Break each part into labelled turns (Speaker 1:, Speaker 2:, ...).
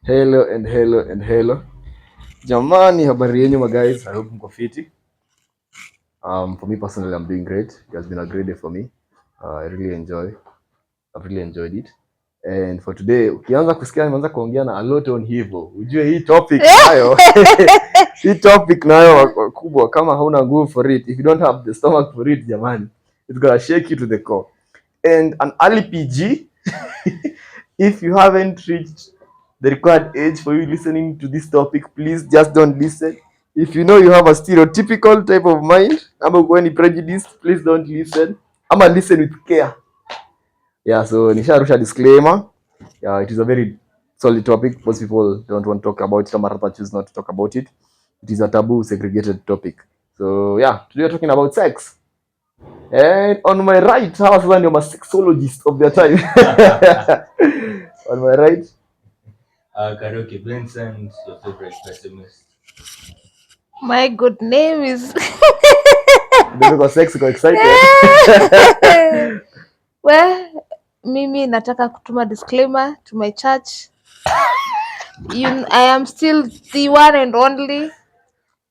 Speaker 1: Hello. Jamani, habari yenyu my guys. I hope mko fiti. For me personally, I'm doing great. It has been a great day for me. I've really enjoyed it. And for today, ukianza kusikia nimeanza kuongea na a lot on hivyo. Ujue hii topic nayo. Hii topic nayo kubwa kama hauna nguvu for it. If you don't have the stomach for it, jamani, it's gonna shake you to the core. And an early PG, if you haven't reached the required age for you listening to this topic, please just don't listen. If you know you have a stereotypical type of mind, ama uko any prejudice, please don't listen. Ama listen with care. Yeah, so nisharusha disclaimer. Yeah, it is a very solid topic. Most people don't want to talk about it, or rather choose not to talk about it. It is a taboo, segregated topic. So yeah, today we're talking about sex. And on my right, hawa sasa ndio sexologist of their time. On my right,
Speaker 2: Karaoke Vincent, your favorite pessimist.
Speaker 3: My good name is
Speaker 1: because sex iko excited.
Speaker 3: Well, mimi nataka kutuma disclaimer to my church. I am still the one and only.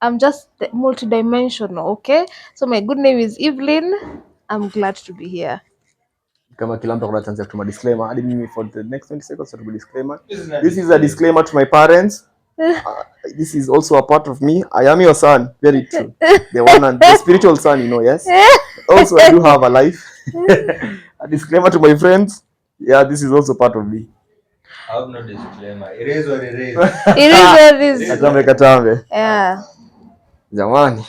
Speaker 3: I'm just multidimensional, okay? So my good name is Evelyn. I'm glad to be here.
Speaker 1: Kama kila mtu akona chance ya kutuma disclaimer, hadi mimi for the next 20 seconds to disclaimer. This is a disclaimer to my parents. This is also a part of me. I am your son, very true. The one and the spiritual son, yes. Also, I do have a life. A disclaimer to my friends. Yeah, this is also part of me.
Speaker 2: I have no disclaimer. It is what it is.
Speaker 3: It is what it is.
Speaker 1: Katambe.
Speaker 3: Yeah.
Speaker 1: Jamani.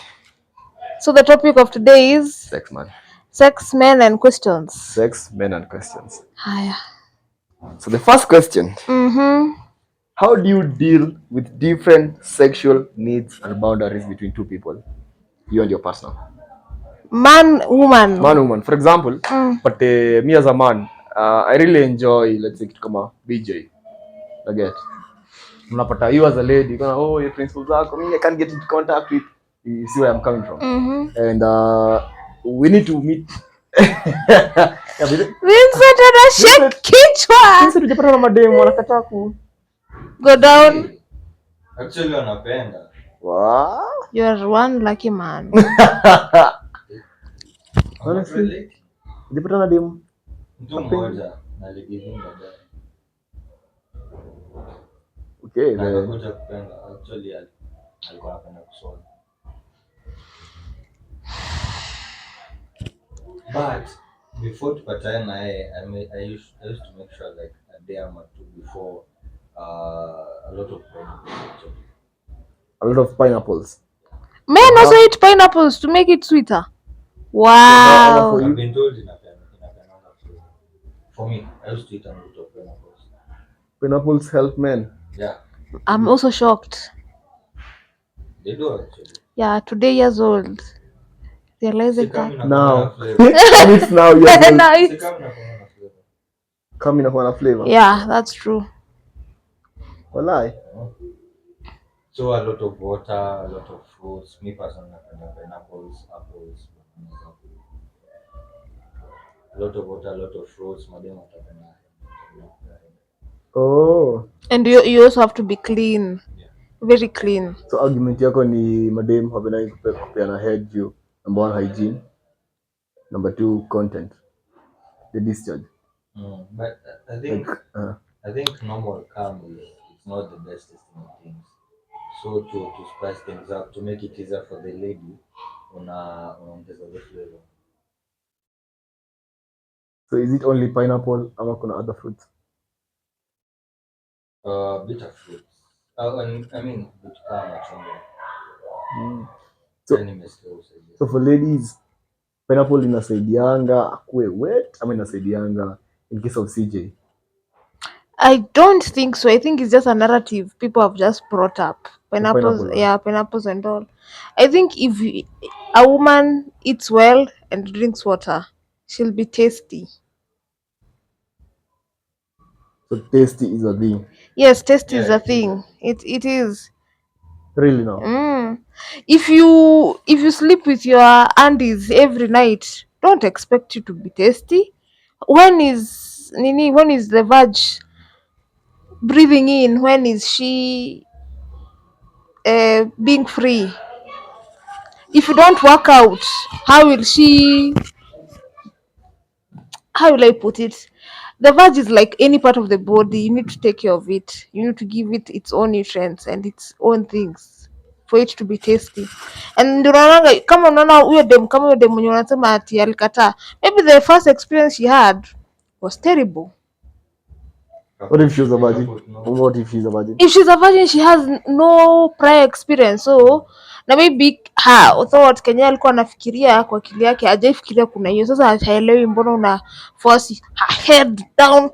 Speaker 3: So the topic of today is
Speaker 1: sex, man.
Speaker 3: Sex, men and questions.
Speaker 1: Sex, men and questions.
Speaker 3: Haya.
Speaker 1: So the first question. How do you deal with different sexual needs and boundaries between two people? You and your partner.
Speaker 3: Man, woman.
Speaker 1: For example, but me as a man, I really enjoy, let's say, kitu kama BJ. I get. Unapata you as a lady, you're gonna, your principles are coming, I can't get into contact with. You see where I'm coming from. And we need to meet.
Speaker 3: Vincent anashake kichwa.
Speaker 1: Vincent hujapata na mademu wanakataa ku
Speaker 3: go down.
Speaker 2: Actually wanapenda.
Speaker 1: Wow.
Speaker 3: You are one lucky man.
Speaker 1: Honestly. Hujapata na demu?
Speaker 2: Mtu mmoja aligivinga dada.
Speaker 1: Okay,
Speaker 2: anakuja kupenda. Actually alikuwa anapenda kusoma. But before tupatane na yeye, I used to make sure like a day or two before a lot of pineapples.
Speaker 1: A lot of pineapples.
Speaker 3: Men also eat pineapples to make it sweeter. Wow.
Speaker 2: I've been told in a flavor. For me, I used to eat a lot of pineapples.
Speaker 1: Pineapples help men.
Speaker 2: Yeah.
Speaker 3: I'm also shocked.
Speaker 2: They do actually.
Speaker 3: Yeah, 2 years old. Realizing that
Speaker 1: now. It's now years old.
Speaker 3: Now it's
Speaker 1: coming up on a flavor.
Speaker 3: Yeah, that's true.
Speaker 1: Walai.
Speaker 2: So a lot of water, a lot of fruits. Me personally, pineapples, apples, a lot of water, a lot of fruits.
Speaker 1: Oh.
Speaker 3: And you also have to be clean. Yeah. Very clean.
Speaker 1: So argument yako ni madem havenai kupeana head juu. Number 1, hygiene. Number 2, content. The discharge.
Speaker 2: But I think normal calm is not the best of things. So to spice things up, to make it easier for the lady, unaongeza the flavor.
Speaker 1: So is it only pineapple ama kuna other fruits?
Speaker 2: Bitter fruits. I mean,
Speaker 1: so for ladies, pineapple inasaidianga akue wet ama inasaidianga in case of CJ?
Speaker 3: I don't think so. I think it's just a narrative people have just brought up. Pineapples, yeah, pineapples and all. I think if a woman eats well and drinks water, she'll be tasty.
Speaker 1: So tasty is a thing.
Speaker 3: Yes, tasty is a thing. It is.
Speaker 1: Really now?
Speaker 3: If you sleep with your aunties every night, don't expect you to be tasty. When is the veg? breathing in? When is she being free? If you don't work out, how will she, how will I put it? The veg is like any part of the body. You need to take care of it. You need to give it its own nutrients and its own things for it to be tasty. And ndio unaonanga kama unaona huyo dem, kama huyo dem mwenye unasema ati alikataa, maybe the first experience she had was terrible.
Speaker 1: What if she was a virgin? What if she's a virgin?
Speaker 3: If she's a virgin, she has no prior experience, so na maybe thought Kenya alikuwa anafikiria kwa akili yake, hajaifikiria kuna hiyo. Sasa haelewi mbona una force her head down.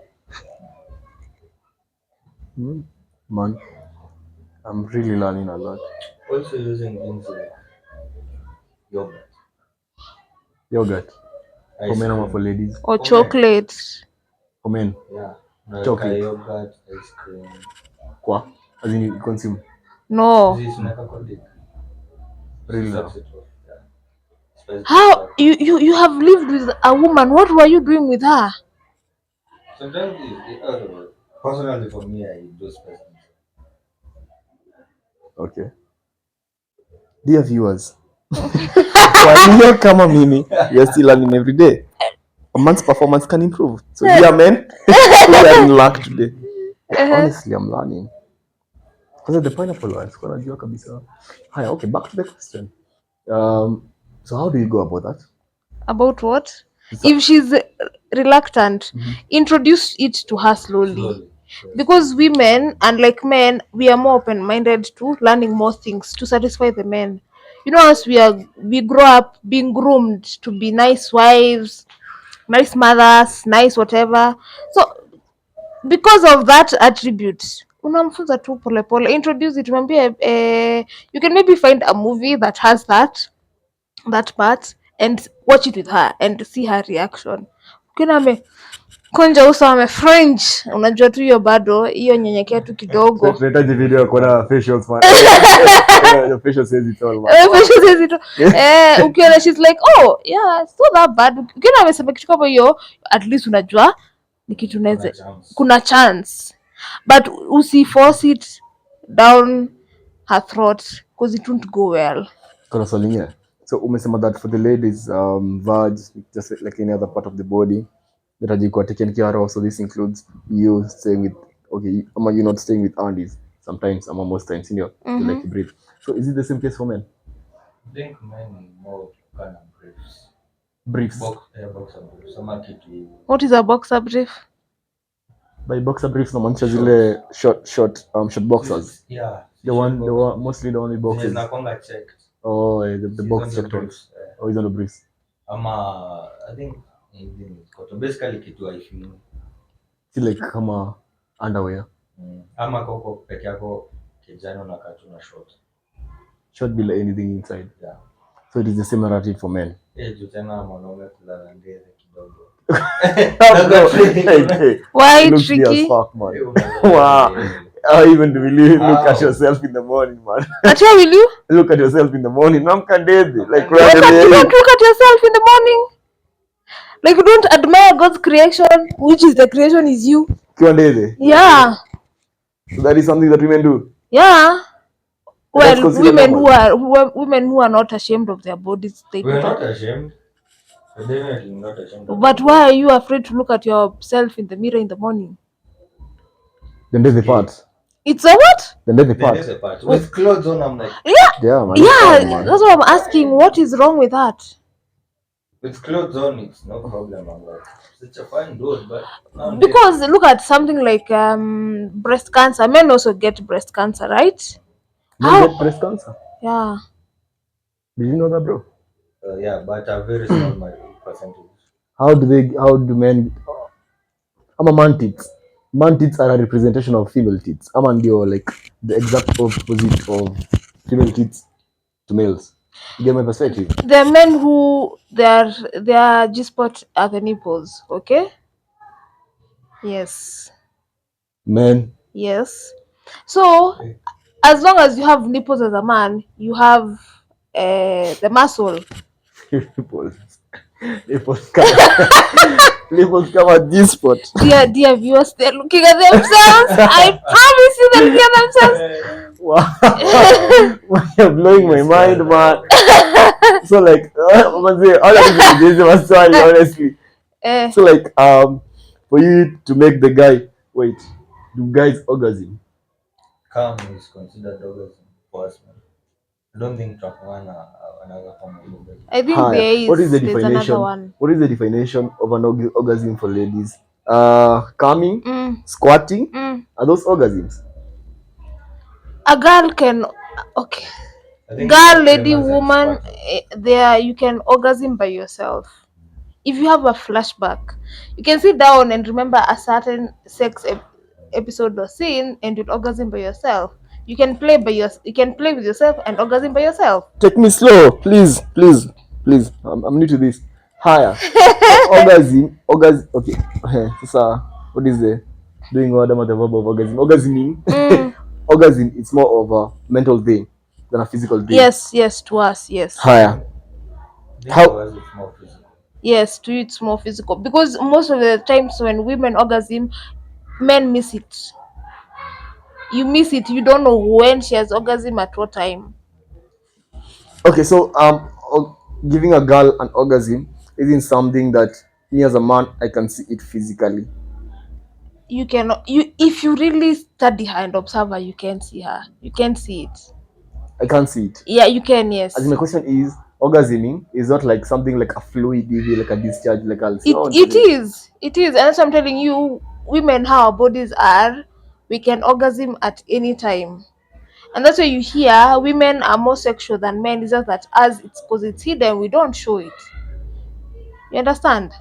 Speaker 1: Man, I'm really learning a lot.
Speaker 2: Also using things like yogurt.
Speaker 1: Yogurt.
Speaker 2: Ice
Speaker 1: For men or
Speaker 2: cream.
Speaker 1: for ladies?
Speaker 3: Or
Speaker 2: For men.
Speaker 3: chocolate.
Speaker 1: For men.
Speaker 2: Yeah.
Speaker 1: Chocolate.
Speaker 2: Yogurt, ice cream.
Speaker 1: Kwa? As in you consume?
Speaker 3: No.
Speaker 2: This is meka kwa dick.
Speaker 1: Really?
Speaker 2: Substitute of, yeah. Spice
Speaker 3: How
Speaker 2: of
Speaker 3: you have lived with a woman? What were you doing with her?
Speaker 2: Sometimes personally for me, I do spice things.
Speaker 1: Okay. Dear viewers, walio kama mimi, we are still learning every day. A man's performance can improve. So dear men, we are in luck today. Honestly, I'm learning. Because the pineapple one, sikuwa najua kabisa. Haya, okay, back to the question. So how do you go about that?
Speaker 3: About what? If she's reluctant, introduce it to her slowly. Because women, unlike men, we are more open-minded to learning more things to satisfy the men. You know, as we grow up being groomed to be nice wives, nice mothers, nice whatever. So because of that attribute, unamfunza tu pole pole, introduce it, mwambie you can maybe find a movie that has that part and watch it with her and see her reaction. Ukiona amekonja uso, ame French, unajua tu hiyo bado, hiyo nyenyekea tu kidogo.
Speaker 1: Tunahitaji video ya kuona facials man. Your facial says it all man.
Speaker 3: Facial says it all. Ukiona she's like, oh yeah, it's not that bad. Ukiona amesema kitu kama hiyo, at least unajua ni kitu naweza, kuna chance, but usiforce it down her throat because it won't go well.
Speaker 1: Kuna swali lingine. So umesema that for the ladies, vag, just like any other part of the body, that you are taken care of. So this includes you staying with, okay, ama you not staying with aunties sometimes, ama most times, you know, you like to breathe. So is it the same case for men?
Speaker 2: I think men more kind of briefs.
Speaker 1: Briefs.
Speaker 2: Boxer briefs. Sama kitu.
Speaker 3: What is a boxer brief?
Speaker 1: By boxer briefs, namaanisha zile short boxers.
Speaker 2: Yeah.
Speaker 1: The one mostly the only boxes.
Speaker 2: Zinakonga checked.
Speaker 1: Oh, the box checked ones. Oh, is on the briefs.
Speaker 2: Ama I think basically kitu haifini.
Speaker 1: See like kama underwear.
Speaker 2: Ama koko peke yako kijana na katu na short.
Speaker 1: Short bila anything inside.
Speaker 2: Yeah.
Speaker 1: So it is the same narrative for men.
Speaker 2: Juu tena mwanaume kulala ndege kidogo.
Speaker 3: Why
Speaker 1: looks
Speaker 3: tricky?
Speaker 1: As fuck, man. Wow. How even do you look at yourself in the morning, man?
Speaker 3: Atia, will you?
Speaker 1: Look at yourself in the morning. Like
Speaker 3: you don't look at yourself in the morning. Like you don't admire God's creation, which is the creation is you. Yeah.
Speaker 1: So that is something that women do.
Speaker 3: Yeah. Well, women who are not ashamed of their bodies,
Speaker 2: we're not ashamed. We're definitely not ashamed.
Speaker 3: But why are you afraid to look at yourself in the mirror in the morning?
Speaker 1: Then there's the part.
Speaker 3: It's a what?
Speaker 1: Then there's the part.
Speaker 2: With clothes on, I'm like.
Speaker 3: Yeah, man. Yeah, that's what I'm asking. What is wrong with that?
Speaker 2: With clothes on, it's no problem. I'm like, such a fine dude, but
Speaker 3: because look at something like breast cancer. Men also get breast cancer, right?
Speaker 1: Men get breast cancer?
Speaker 3: Yeah.
Speaker 1: Did you know that, bro?
Speaker 2: Yeah, but a very small percentage.
Speaker 1: How do men? I'm a man tits. Man tits are a representation of female tits. I'm ndio like the exact opposite of female tits to males. You get my perspective?
Speaker 3: The men who their G-spot are the nipples, okay? Yes.
Speaker 1: Men.
Speaker 3: Yes. So as long as you have nipples as a man, you have the muscle.
Speaker 1: Nipples. Labels come at this spot.
Speaker 3: Dear viewers, they're looking at themselves. I promise you they're looking at themselves.
Speaker 1: Wow. You're blowing my mind, man. So like, honestly. So like, for you to make the guy wait, do guys orgasm?
Speaker 2: Calm is considered orgasm for us, man. I don't think another form of orgasm.
Speaker 3: I think
Speaker 1: Higher.
Speaker 3: there is.
Speaker 1: What is the
Speaker 3: There's another
Speaker 1: definition?
Speaker 3: one.
Speaker 1: What is the definition of an orgasm for ladies? Coming, squatting, are those orgasms?
Speaker 3: A girl can, okay. Girl, lady, woman, there you can orgasm by yourself. If you have a flashback, you can sit down and remember a certain sex episode or scene, and you'll orgasm by yourself. You can play with yourself and orgasm by yourself.
Speaker 1: Take me slow, please. I'm new to this. Higher. Orgasm. Okay. So, what is the doing what about the verb of orgasm? Orgasming. Orgasm. It's more of a mental thing than a physical thing.
Speaker 3: Yes, to us, yes.
Speaker 1: Higher.
Speaker 2: How is it more physical?
Speaker 3: Yes, to you it's more physical because most of the times when women orgasm, men miss it. You miss it. You don't know when she has orgasm at what time.
Speaker 1: Okay, so giving a girl an orgasm isn't something that me as a man I can see it physically.
Speaker 3: You cannot. If you really study her and observe her, you can see her. You can see it.
Speaker 1: I can't see it.
Speaker 3: Yeah, you can. Yes.
Speaker 1: As in, my question is, orgasming is not like something like a fluid, like a discharge, like I'll say.
Speaker 3: It is. It is, and that's what I'm telling you. Women, how our bodies are, we can orgasm at any time. And that's why you hear women are more sexual than men. It's just that as it's because it's hidden, we don't show it. You understand?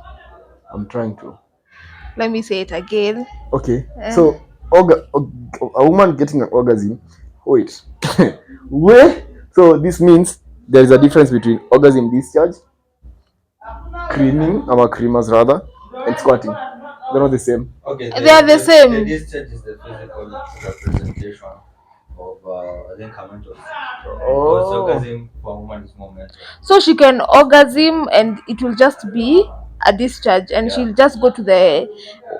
Speaker 1: I'm trying to.
Speaker 3: Let me say it again.
Speaker 1: Okay. So a woman getting an orgasm. Wait. Where? So this means there is a difference between orgasm discharge, creaming, or creamers rather, and squatting. They're not the same.
Speaker 2: Okay,
Speaker 3: They are the same.
Speaker 2: The discharge is the physical representation of I think a mental. Because orgasm for a woman is more mental.
Speaker 3: So she can orgasm and it will just be a discharge, and she'll just go to the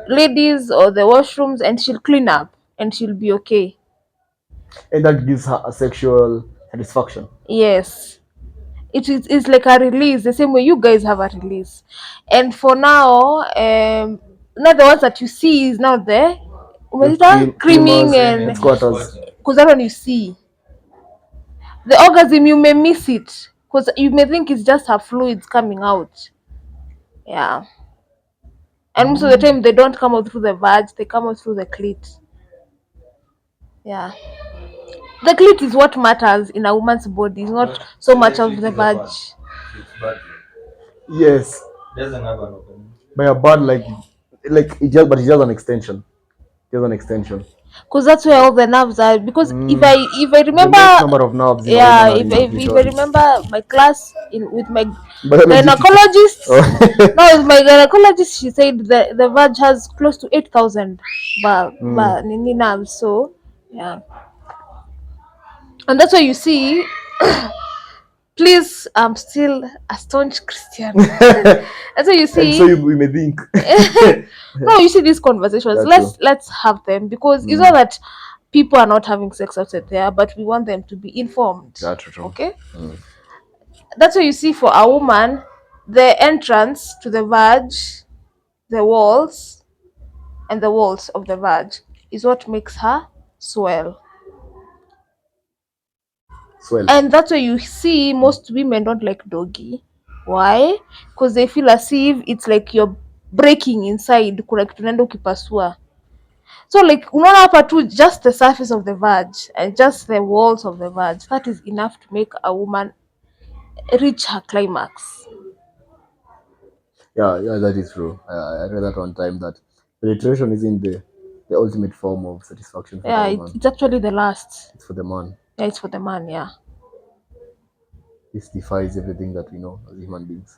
Speaker 3: ladies or the washrooms and she'll clean up and she'll be okay.
Speaker 1: And that gives her a sexual satisfaction.
Speaker 3: Yes. It's like a release, the same way you guys have a release. And for now, not the ones that you see is now there. Creaming and
Speaker 1: squatters.
Speaker 3: because that one you see. The orgasm you may miss it because you may think it's just her fluids coming out. Yeah. And most of the time they don't come out through the vag, they come out through the clit. Yeah. The clit is what matters in a woman's body. It's not so much of the vag.
Speaker 2: It's bad.
Speaker 1: Yes.
Speaker 2: Doesn't have an opening.
Speaker 1: By a bad like it just, but it has an extension.
Speaker 3: Because that's where all the nerves are. Because if I remember,
Speaker 1: the number of nerves.
Speaker 3: Yeah, if I remember my class with my gynecologist. No, with my gynecologist, she said the vag has close to 8,000 nerves. So yeah, and that's why you see. Please, I'm still a staunch Christian. That's why you see.
Speaker 1: And so we may think.
Speaker 3: No, you see these conversations. Let's have them because it's not that people are not having sex outside there, but we want them to be informed.
Speaker 1: That's true.
Speaker 3: Okay. That's why you see for a woman, the entrance to the vag, the walls, and the walls of the vag is what makes her swell. And that's why you see most women don't like doggy. Why? Because they feel as if it's like you're breaking inside, kuna kitu unaenda ukipasua. So like unaona hapa tu just the surface of the vag and just the walls of the vag, that is enough to make a woman reach her climax.
Speaker 1: Yeah, that is true. I read that one time that penetration isn't the ultimate form of satisfaction for the woman.
Speaker 3: It's actually the last.
Speaker 1: It's for the man.
Speaker 3: Yeah, it's for the man, yeah.
Speaker 1: This defies everything that we know as human beings.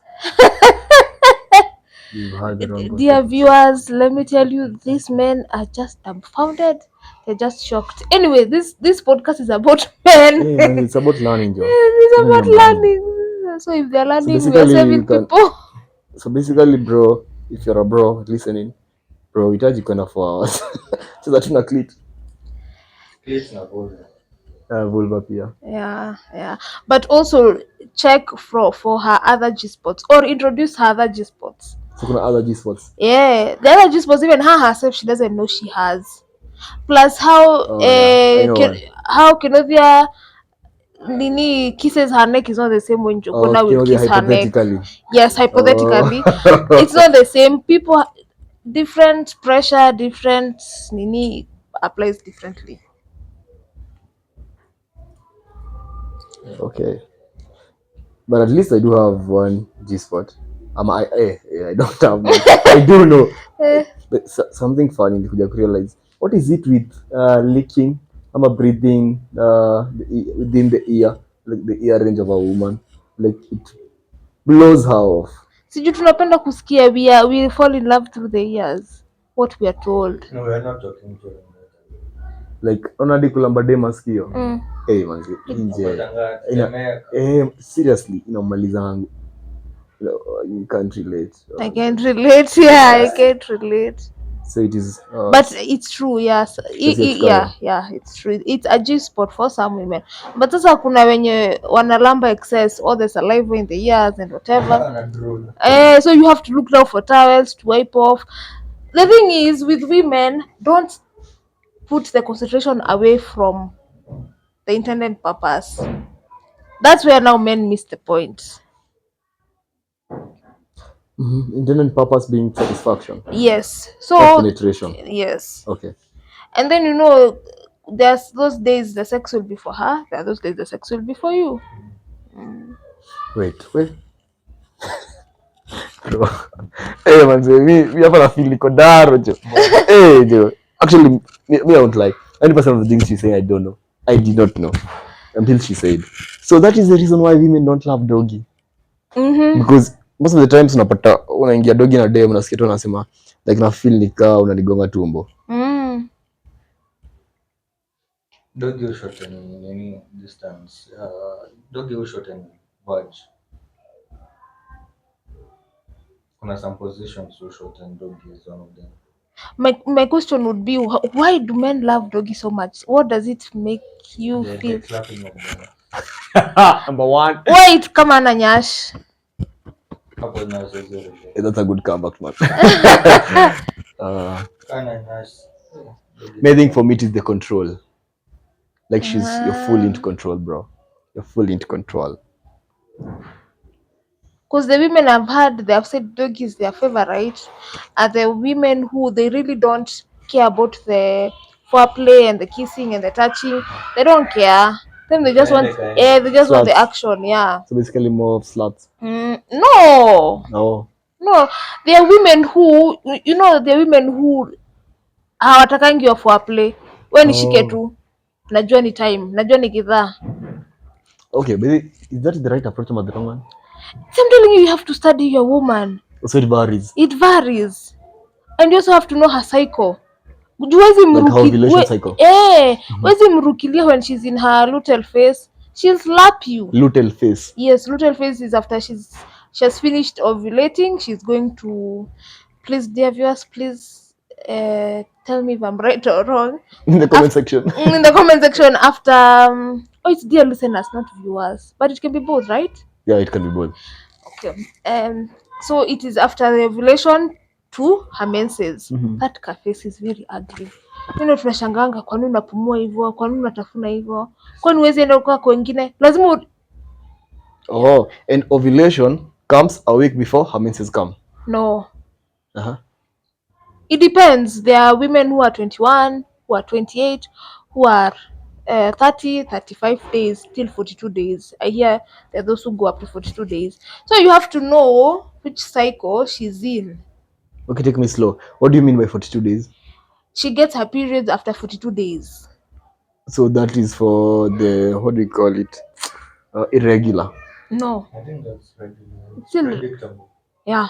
Speaker 3: Dear viewers, let me tell you, these men are just dumbfounded. They're just shocked. Anyway, this podcast is about men.
Speaker 1: Yeah, it's about learning, Joe.
Speaker 3: It's about learning. So if they're learning, we're saving people.
Speaker 1: So basically bro, if you're a bro listening, bro hitaji kwenda 4 hours. Cheza tu na clit.
Speaker 2: Clit na vulva.
Speaker 1: Vulva pia.
Speaker 3: Yeah. But also check for her other G spots or introduce her other G spots.
Speaker 1: So kuna other G spots.
Speaker 3: Yeah, the other G spots, even her herself, she doesn't know she has. Plus how
Speaker 1: I know one.
Speaker 3: how Kinovia Nini kisses her neck is not the same when Jokona will kiss her neck. Yes, hypothetically. It's not the same. People, different pressure, different Nini applies differently.
Speaker 1: Okay. But at least I do have one G spot. I don't have one. I do know. But something funny nilikuja kurealize. What is it with licking ama breathing within the ear, like the ear range of a woman, like it blows her off.
Speaker 3: Siju tunapenda kusikia we fall in love through the ears. What we are told.
Speaker 2: No, we are not talking to them.
Speaker 1: Like onadi kulamba de masikio. Hey manzi, seriously inamalizangu. You can't relate.
Speaker 3: I can't relate. Yeah, I can't relate.
Speaker 1: So it is.
Speaker 3: But it's true, yes. Yeah, it's true. It's a G spot for some women. But sasa kuna wenye wanalamba excess, all the saliva in the ears and whatever. So you have to look now for towels to wipe off. The thing is, with women, don't put the concentration away from the intended purpose. That's where now men miss the point.
Speaker 1: Intended purpose being satisfaction.
Speaker 3: Yes. So
Speaker 1: penetration.
Speaker 3: Yes.
Speaker 1: Okay.
Speaker 3: And then there's those days the sex will be for her. There are those days the sex will be for you.
Speaker 1: Wait. Bro. Hey man, me hapa na feel niko daro jo. Hey jo. Actually, me I won't lie. 90% of the things she say I don't know. I did not know until she said. So that is the reason why women don't love doggy. Because most of the times unapata unaingia doggy na dem unasikia tu anasema like na feel nikaa unanigonga tumbo.
Speaker 2: Doggy will shorten in any distance. Doggy will shorten verge. Kuna some positions will shorten. Doggy is one of them.
Speaker 3: My question would be, why do men love doggy so much? What does it make you feel?
Speaker 2: The clapping of them.
Speaker 1: Number one.
Speaker 3: Why it come on Nyash?
Speaker 1: That's a good comeback, man. Main thing for me is the control. Like you're fully into control, bro. You're fully into control.
Speaker 3: Because the women I've heard, they have said dog is their favorite, are the women who they really don't care about the foreplay and the kissing and the touching. They don't care. Then they just want, they just want the action, yeah.
Speaker 1: So basically more of sluts.
Speaker 3: No. There are women who, there are women who hawatakangi wa foreplay. We nishike tu, najua ni time, najua ni kidhaa.
Speaker 1: Okay, but is that the right approach or the wrong one?
Speaker 3: I'm telling you have to study your woman.
Speaker 1: So it varies.
Speaker 3: It varies. And you also have to know her cycle.
Speaker 1: Like her ovulation cycle.
Speaker 3: Wezi mrukilia when she's in her luteal phase. She'll slap you.
Speaker 1: Luteal phase.
Speaker 3: Yes, luteal phase is after she has finished ovulating. She's going to, please dear viewers, please tell me if I'm right or wrong.
Speaker 1: In the comment section.
Speaker 3: In the comment section after it's dear listeners, not viewers. But it can be both, right?
Speaker 1: Yeah, it can be both.
Speaker 3: Okay. So it is after the ovulation to her menses. That face is very ugly. Tunashanganga kwa nini unapumua hivyo, kwa nini unatafuna hivyo, kwa nini uweze enda kwa wengine, lazima
Speaker 1: and ovulation comes a week before her menses come.
Speaker 3: No. It depends. There are women who are 21, who are 28, who are 30, 35 days till 42 days. I hear there are those who go up to 42 days. So you have to know which cycle she's in.
Speaker 1: Okay, take me slow. What do you mean by 42 days?
Speaker 3: She gets her periods after 42 days.
Speaker 1: So that is for the, what do you call it? Irregular.
Speaker 3: No.
Speaker 2: I think that's regular.
Speaker 3: It's still
Speaker 2: predictable.
Speaker 3: Yeah.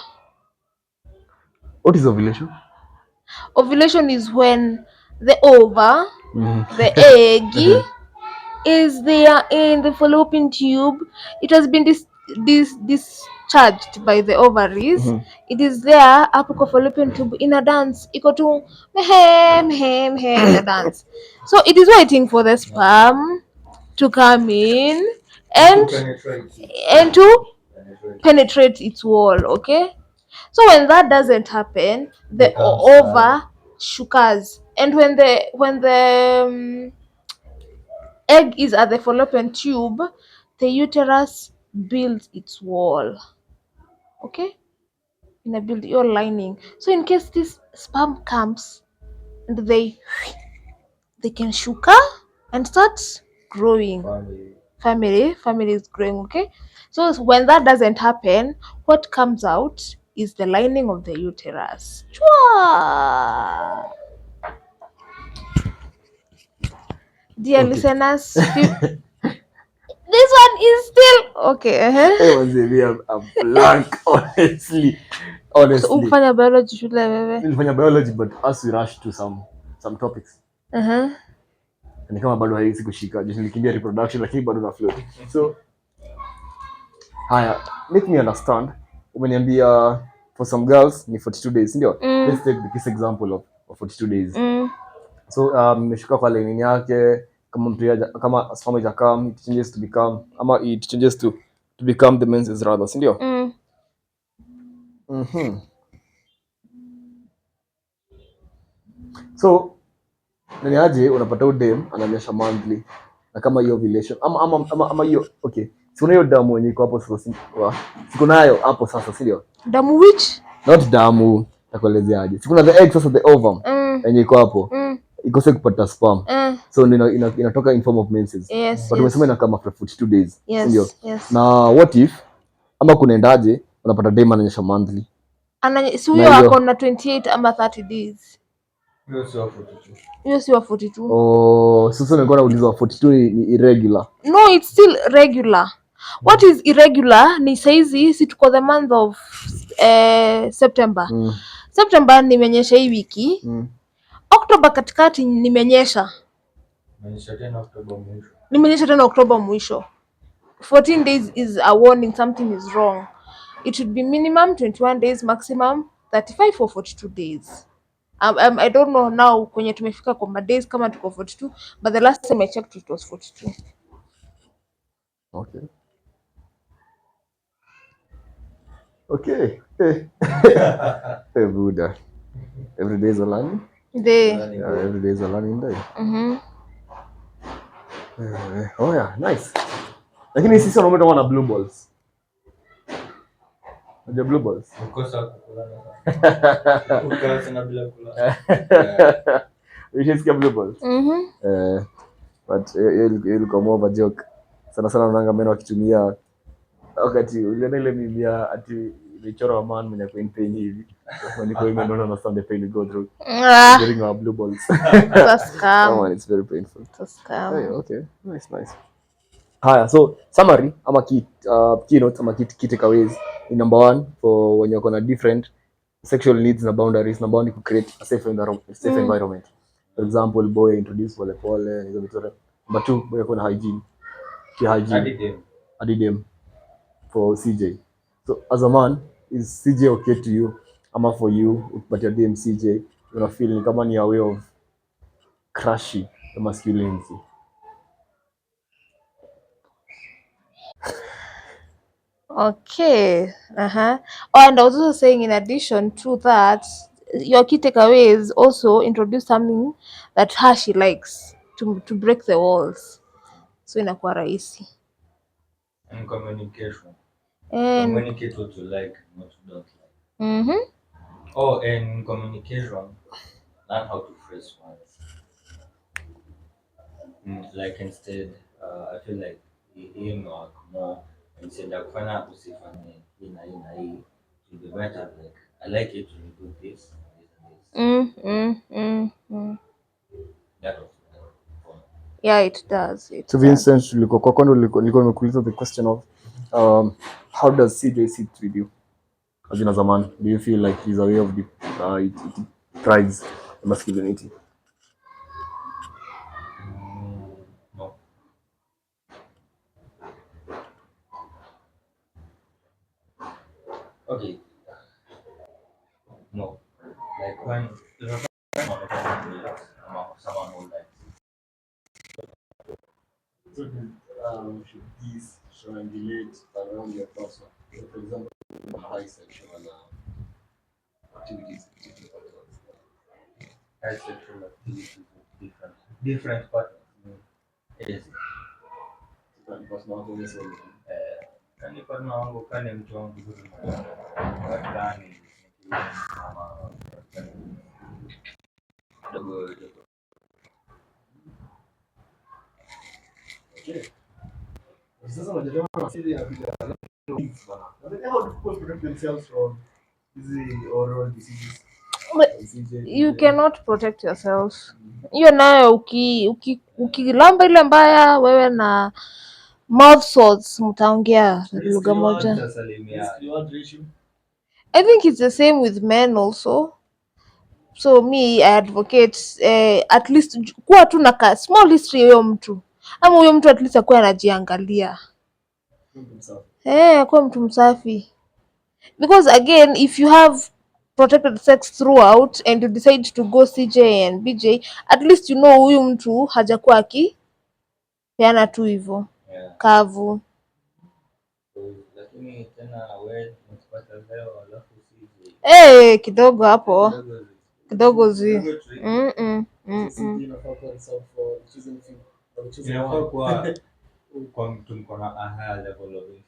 Speaker 1: What is ovulation?
Speaker 3: Ovulation is when the ova, the egg, is there in the fallopian tube. It has been charged by the ovaries. It is there hapo kwa fallopian tube in a dance, iko tu mehe in a dance. So it is waiting for the sperm to come in and to penetrate its wall. Okay, so when that doesn't happen, the ova shukas, and when the egg is at the fallopian tube, the uterus builds its wall. Okay, in a build your lining. So in case this sperm comes and they can shuka and start growing. Family is growing. Okay, so when that doesn't happen, what comes out is the lining of the uterus. Chua! Dear listeners, this one is still okay.
Speaker 1: Hey, I'm blank, honestly.
Speaker 3: So ufanya biology shule wewe?
Speaker 1: Nilifanya biology, but as we rush to some topics. Ni kama bado haisi kushika. Just nilikimbia reproduction lakini bado na float. So haya, make me understand. Umeniambia for some girls ni 42 days, ndio? Let's take this example of 42 days. So nimeshuka kwa line yake kama mtu kama sperm itakam, it changes to become to become the menses rather, si ndio? So nani aje unapata udem ananyesha monthly na kama hiyo ovulation ama hiyo okay, si una hiyo damu yenye iko hapo sasa, siko nayo hapo sasa, si ndio?
Speaker 3: Damu which?
Speaker 1: Not damu, nakuelezeaje? Si kuna the egg sasa, the ovum yenye iko hapo ikose kupata sperm, so inatoka in form of menses. But umesema ina kama after 42 days, si ndio? Na what if ama kunaendaje unapata dem ananyesha monthly?
Speaker 3: Si huyo ako na 28 ama 30 days. Hiyo si wa 42.
Speaker 1: Oh, sasa nilikuwa nauliza 42 ni irregular.
Speaker 3: No, it's still regular. What is irregular ni saizi si tuko the month of September. September nimenyesha hii wiki. October katikati nimenyesha. Nimenyesha tena October mwisho. 14 days is a warning something is wrong. It should be minimum 21 days, maximum 35 or 42 days. I don't know now kwenye tumefika kwa days kama tuko 42, but the last time I checked it was 42.
Speaker 1: Okay. Okay. Hey, Buddha. Every day is a learning day. Yeah, every day is a learning day. Oh yeah, nice. Lakini sisi wanaume wana blue balls. Unajua blue balls?
Speaker 2: Ukosa kukulana. Ukosa na bila kulala.
Speaker 1: Ukisikia blue balls? But ilikuwa more of a joke. Sana unaanga meno wakitumia wakati uliona ile mimia ati ilichora wa man mwenye kwa pain hivi. Niko even don't understand the pain we go through getting our blue balls.
Speaker 3: That's scam.
Speaker 1: Oh man, it's very painful.
Speaker 3: That's scam.
Speaker 1: Hey, okay. Nice. Haya, so summary ama keynote ama key takeaways in number 1 for when you're gonna different sexual needs na boundaries. Number 1 ni create a safe environment. For example, boy introduce pole hizo vitu. Number 2, boy kuna hygiene. Adidem for CJ. So as a man, is CJ okay to you? Ama for you, but your DM CJ, you feel ni kama ni a way of crushing the masculinity.
Speaker 3: Okay. Oh, and I was also saying in addition to that, your key takeaways also introduce something that she likes to break the walls. So inakuwa rahisi.
Speaker 2: And communication.
Speaker 3: And
Speaker 2: communicate what you like, what you don't like. Oh, and communication, learn how to phrase words. Like instead, I feel like him or more instead of kufanya usifanye hii na hii, to be better. Like I like it when you do this and this. That was
Speaker 3: yeah, it does.
Speaker 1: So Vincent, nilikuwa nimekuuliza the question of how does CJ sit with you as in as a man? Do you feel like he's a way of it prides masculinity?
Speaker 2: no. Okay, no. Like when someone who likes
Speaker 1: Should these triangulate around your person? So for example, bisexual activities.
Speaker 2: high sexual activities with different partners. Yes.
Speaker 1: Personal homes or
Speaker 2: Kani partner wangu kani mtu wangu vizuri gani ama dogo
Speaker 1: okay. Sasa unajua wasili ya vijana things bana. How do people protect themselves from these oral diseases?
Speaker 3: You cannot protect yourself. Hiyo nayo ukilamba ile mbaya, wewe na mouth sores mtaongea lugha moja.
Speaker 2: Salimia.
Speaker 3: I think it's the same with men also. So me I advocate at least kuwa tu na ka small history ya huyo mtu, ama huyo mtu at least akuwe anajiangalia, akuwe mtu msafi, because again if you have protected sex throughout and you decide to go CJ and BJ, at least you know huyu mtu hajakuwa akipeana tu hivyo kavu.
Speaker 2: Lakini tena wewe unapata leo alafu
Speaker 3: Kidogo hapo kidogo zi
Speaker 2: inafaa kwa mtu mko na a higher level of intimacy.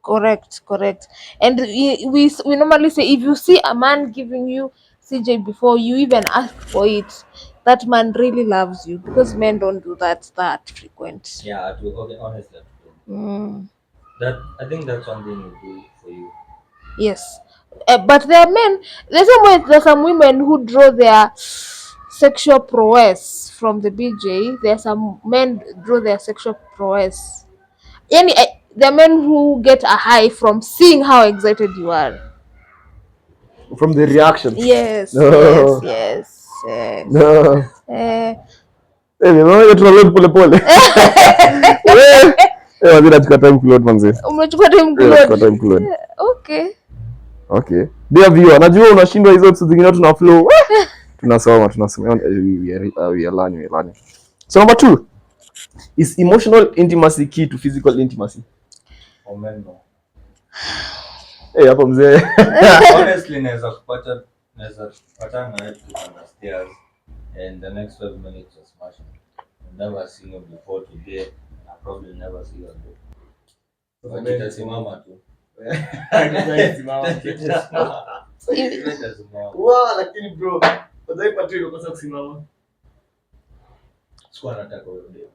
Speaker 3: correct. And we normally say if you see a man giving you CJ before you even ask for it, that man really loves you, because men don't do that frequent.
Speaker 2: Yeah, okay, honestly, that I think that's something we do for you.
Speaker 3: Yes. But there are men, the same way there are some women who draw their sexual prowess from the BJ, there are some men draw their sexual prowess. Yani, there are men who get a high from seeing how excited you are.
Speaker 1: From the reaction.
Speaker 3: Yes,
Speaker 1: No.
Speaker 3: yes.
Speaker 1: No.
Speaker 3: Umechukua time kuload.
Speaker 1: Okay. Dear viewer, najua unashindwa hizo vitu zingine tuna flow. Tunasoma. We are learning. So number 2, is emotional intimacy key to physical intimacy?
Speaker 2: For men, no.
Speaker 1: Hapo mzee.
Speaker 2: Honestly, naweza kupata na wewe tukipanda stairs and the next 12 minutes was smashing. Never seen you before today, and I probably never see you again. Wakitasimama tu.
Speaker 1: Lakini bro, unapata hiyo kosa kusimama.
Speaker 2: Sikuwa nataka huyo dem.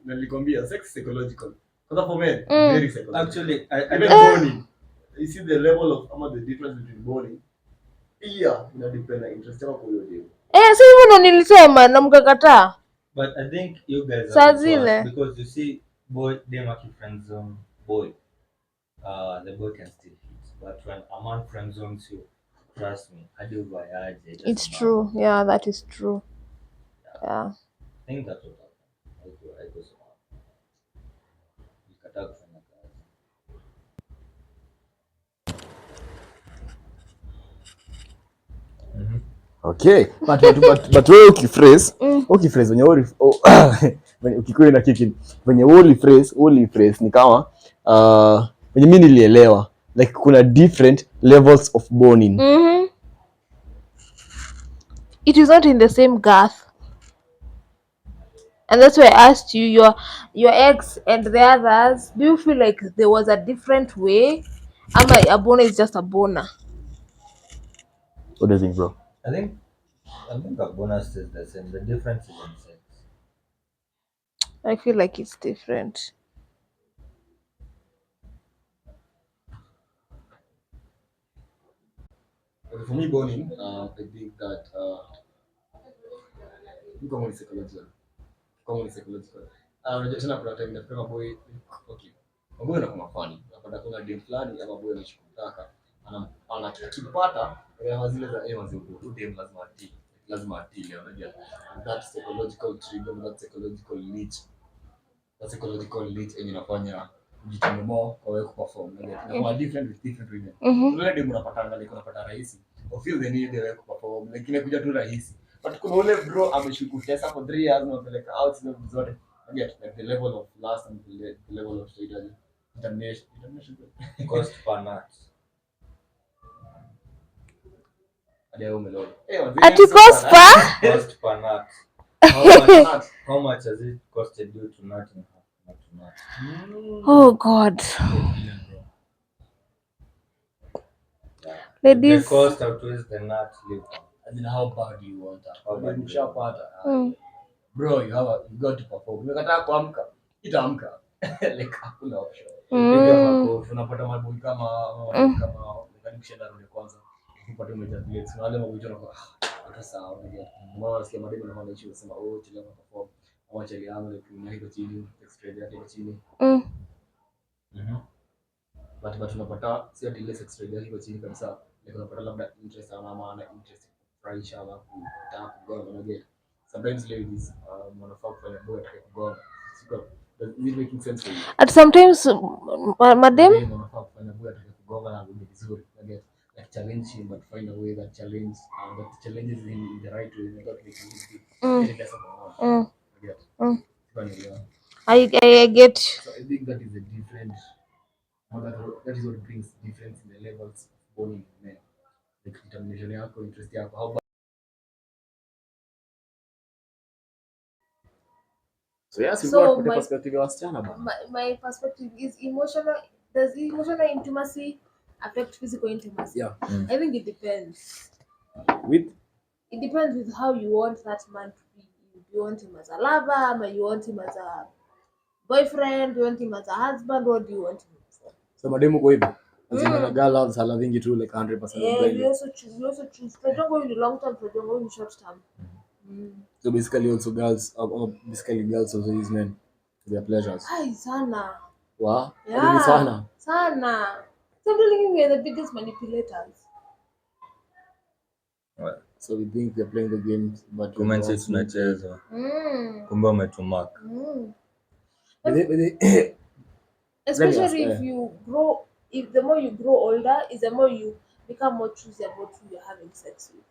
Speaker 1: Nilikwambia sex psychological. Because for men, very psychological.
Speaker 2: Actually,
Speaker 1: even bonding. You see the level of the difference between bonding. Pia ina depend na interest yako kwa hiyo dem.
Speaker 3: Sasa hivyo ndo nilisema na mkakataa.
Speaker 2: But I think you guys
Speaker 3: Saa
Speaker 2: are
Speaker 3: zile.
Speaker 2: because you see boy dem akifriend zone boy. The boy can still hit. But when a man friend zones you, trust me, hadi uvayaje.
Speaker 3: It's true. Yeah, that is true. Yeah.
Speaker 2: I think that's what haiko sawa. Nikataa kufanya kazi.
Speaker 1: Okay. But wewe ukiphrase wenye ukikuwa na kiki wenye phrase ni kama wenye mimi nilielewa like kuna different levels of bonding.
Speaker 3: It is not in the same girth. And that's why I asked you, your ex and the others, do you feel like there was a different way? Ama a boner is just a boner?
Speaker 1: What do you think, bro?
Speaker 2: I think a bonus is the same. The difference is in sex.
Speaker 3: I feel like it's different.
Speaker 1: For me, bonding, I think that common psychological. Unajua tena kuna time nafika boy, okay. Boy anakuwa funny. Napata kuna dem fulani ama boy anashikutaka. Anakipata kwa zile za dem lazima atii. Unajua that psychological trigger, that psychological leech. That psychological leech inafanya ujitume more kwa wewe kuperform na kwa different with different women. Ule demo unapata like unapata rahisi or feel the need wewe kuperform like inakuja tu rahisi, but kuna ule bro ameshukutesa for 3 years na peleka out zile zote get like the level of lust and the level of determination
Speaker 2: Cost per nut.
Speaker 3: Ati cost
Speaker 2: per nut. How much has it costed you to nut in half? To nut?
Speaker 3: Oh God.
Speaker 2: The
Speaker 3: Ladies.
Speaker 2: cost outweighs the nut liver.
Speaker 1: I mean, how bad do you want that? How bad you shop bro, you got to perform. Umekataa kuamka, itaamka. Like hakuna option. Unapata maboy kama nikisha rudi kwanza. Upate umejabilete. Na wale maboy wanakuwa hata sawa unajua. Mbona wasikia mademo na wanaishi wanasema chelewa perform. Au chelewa yangu like kuna hiko chini, extra yake iko chini. But unapata si ati ile extra yake iko chini kabisa. Like unapata labda interest ama maana interest furahisha ama kutaka kugonga unajua. Sometimes ladies wanafaa kufanya boy atakayegonga. Does it making sense for you?
Speaker 3: At sometimes madam
Speaker 1: wanafaa kufanya boy atakayegonga na ngumi vizuri unajua. Like challenge him but find a way that challenges him in the right way not like it doesn't go.
Speaker 3: I get.
Speaker 1: So I think that is a different that is what brings difference in the levels of bonding with men. Like determination yako, interest yako, how
Speaker 3: my perspective is emotional. Does emotional intimacy affect physical intimacy?
Speaker 1: Yeah.
Speaker 3: I think it depends. It depends with how you want that man to be. You want him as a lover, or you want him as a boyfriend, you want him as a husband, what do you want him for?
Speaker 1: So mademu go hivyo. As in a girl loves her loving it too like 100%.
Speaker 3: Yeah, we also choose. They don't go in the long term, they don't go in the short term.
Speaker 1: So basically also girls also use men for their pleasures.
Speaker 3: Hi, sana.
Speaker 1: Wow.
Speaker 3: Yeah.
Speaker 1: Sana.
Speaker 3: So I'm telling you, we are the biggest manipulators.
Speaker 2: What?
Speaker 1: So we think they're playing the games, but
Speaker 2: Kumbe tunacheza. Kumbe umetumark.
Speaker 3: Especially if you grow, if the more you grow older, is the more you become more choosy about who you're having sex with.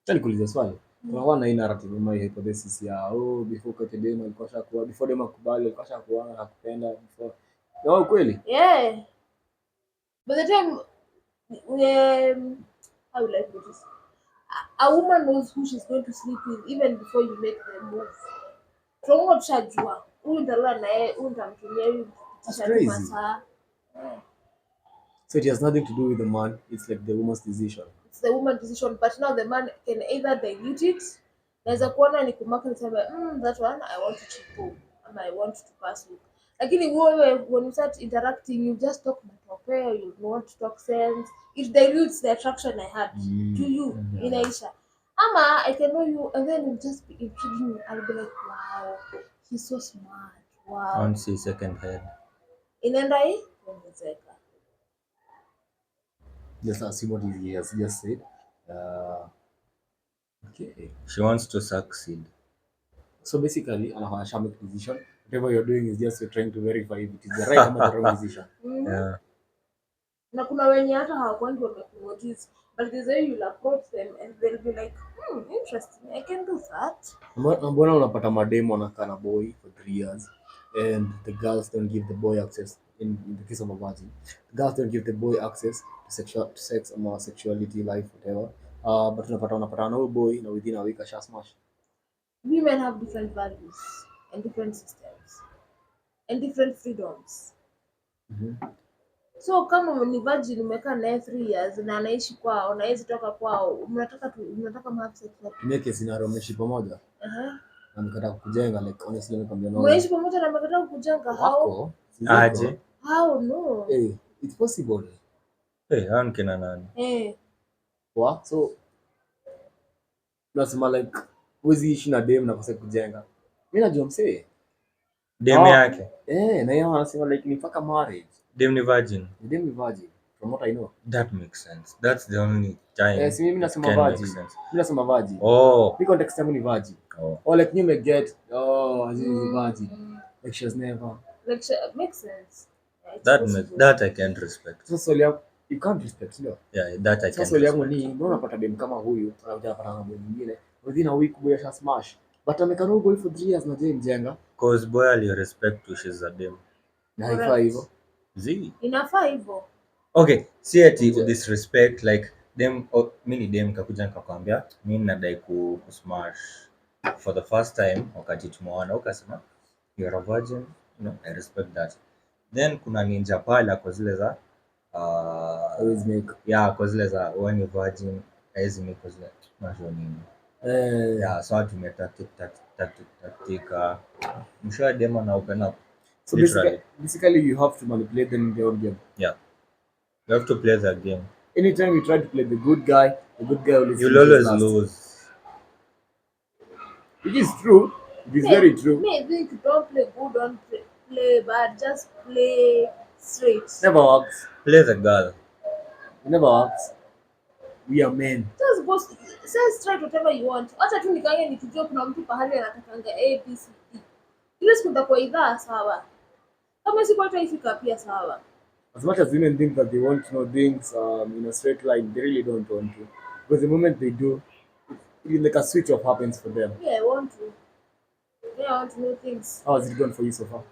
Speaker 1: Tani kuuliza swali. Kuna na hii narrative my hypothesis ya before kwa demo alikuwa shakuwa before demo kubali alikuwa shakuwa na kupenda before. No kweli?
Speaker 3: Yeah. By the time how will I put this? A woman knows who she's going to sleep with even before you make the move. From what shajua, huyu ndalala naye, huyu ndamtumia, huyu
Speaker 1: masaa. So it has nothing to do with the man, it's like the woman's decision.
Speaker 3: It's the woman's decision, but now the man can either dilute it. Naweza kuona ni kumaka nisema that one I want to chipo and I want to pass you. Lakini wewe when you start interacting you just talk matope, you want to talk sense. It dilutes the attraction I had to you. Inaisha. Ama I can know you and then you just be intriguing. I'll be like wow, he's so smart. Wow.
Speaker 2: I want to see second head.
Speaker 3: Inaenda hii? Ongezeka.
Speaker 1: Just see what he has just said. Okay.
Speaker 2: She wants to succeed.
Speaker 1: So basically, anafanya make decision. Whatever you're doing is just you're trying to verify if it is the right or the wrong decision.
Speaker 2: Yeah.
Speaker 3: Na kuna wenye hata hawakwangi wamekunotice, but there's a way you'll approach them and they'll be like, interesting, I can do that.
Speaker 1: Mbona unapata mademo anakaa na boy for 3 years and the girls don't give the boy access in the case of a virgin. The girls don't give the boy access to sex or sexuality life whatever. But unapata na boy na within a week asha smash.
Speaker 3: Women have different values and different systems and different freedoms. So kama ni virgin umekaa naye 3 years na anaishi kwao na hizi toka kwao, mnataka mhafu sex.
Speaker 1: Tumeke scenario mnaishi pamoja. Na mkataka kujenga like honestly nikwambia no.
Speaker 3: Mnaishi pamoja na mkataka kujenga how?
Speaker 2: Aje.
Speaker 3: How no?
Speaker 1: Hey, it's possible.
Speaker 2: Hey, kina nani?
Speaker 1: What? So nasema like huwezi ishi na dem na kosa kujenga. Mimi najua msee.
Speaker 2: Dem yake.
Speaker 1: Na yeye anasema like ni mpaka marriage.
Speaker 2: Dem ni virgin.
Speaker 1: Dem ni virgin. From what I know.
Speaker 2: That makes sense. That's the only time.
Speaker 1: Yes, mimi nasema virgin. Mimi nasema virgin.
Speaker 2: Oh.
Speaker 1: Ni context yangu ni virgin.
Speaker 2: Oh.
Speaker 1: Or like you may get as in virgin. Like she has never.
Speaker 3: Like makes sense. It's
Speaker 2: That
Speaker 3: possible.
Speaker 2: that I can't respect.
Speaker 1: Sasa swali yangu, you can't respect, ndio.
Speaker 2: Yeah, that I
Speaker 1: Sasa
Speaker 2: can't
Speaker 1: swali yangu
Speaker 2: respect.
Speaker 1: ni mbona unapata dem kama huyu anakuja anapata na boy mwingine within a week boy asha smash but amekaa na huyo boy for 3 years na je mjenga
Speaker 2: Cause boy ali respect wishes za dem.
Speaker 1: na haifai hivyo.
Speaker 2: Zi.
Speaker 3: Inafaa hivyo.
Speaker 2: Okay, si ati
Speaker 1: Okay.
Speaker 2: disrespect like dem mimi ni dem kakuja nikakwambia mimi nadai smash for the first time wakati tumeona ukasema you're a virgin, you know, I respect that. Then kuna ninja pala kwa zile za
Speaker 1: Always make.
Speaker 2: yeah, kwa zile za when you virgin haizi make kwa zile masho nini. Yeah, so tactic mwisho wa dem na open up.
Speaker 1: So
Speaker 2: Literally.
Speaker 1: basically you have to manipulate them in their own game.
Speaker 2: Yeah. You have to play that game.
Speaker 1: Anytime you try to play the good guy always
Speaker 2: You'll
Speaker 1: finishes
Speaker 2: always
Speaker 1: last.
Speaker 2: lose.
Speaker 1: It is true. It is very true.
Speaker 3: Me, I think don't play good, don't play bad, just play straight.
Speaker 1: Never works.
Speaker 2: Play the girl.
Speaker 1: It never works. We are men.
Speaker 3: Just go say straight whatever you want. Acha tu nikaange nikijua kuna mtu pahali anatakanga A B C D. Ile siku nitakuwa idhaa sawa. Kama siku hata ifika pia sawa.
Speaker 1: As much as women think that they want to know things in a straight line, they really don't want to. Because the moment they do, it's like a switch off happens for them.
Speaker 3: Yeah, I want to. Yeah, I want to know things.
Speaker 1: How has it gone for you so far?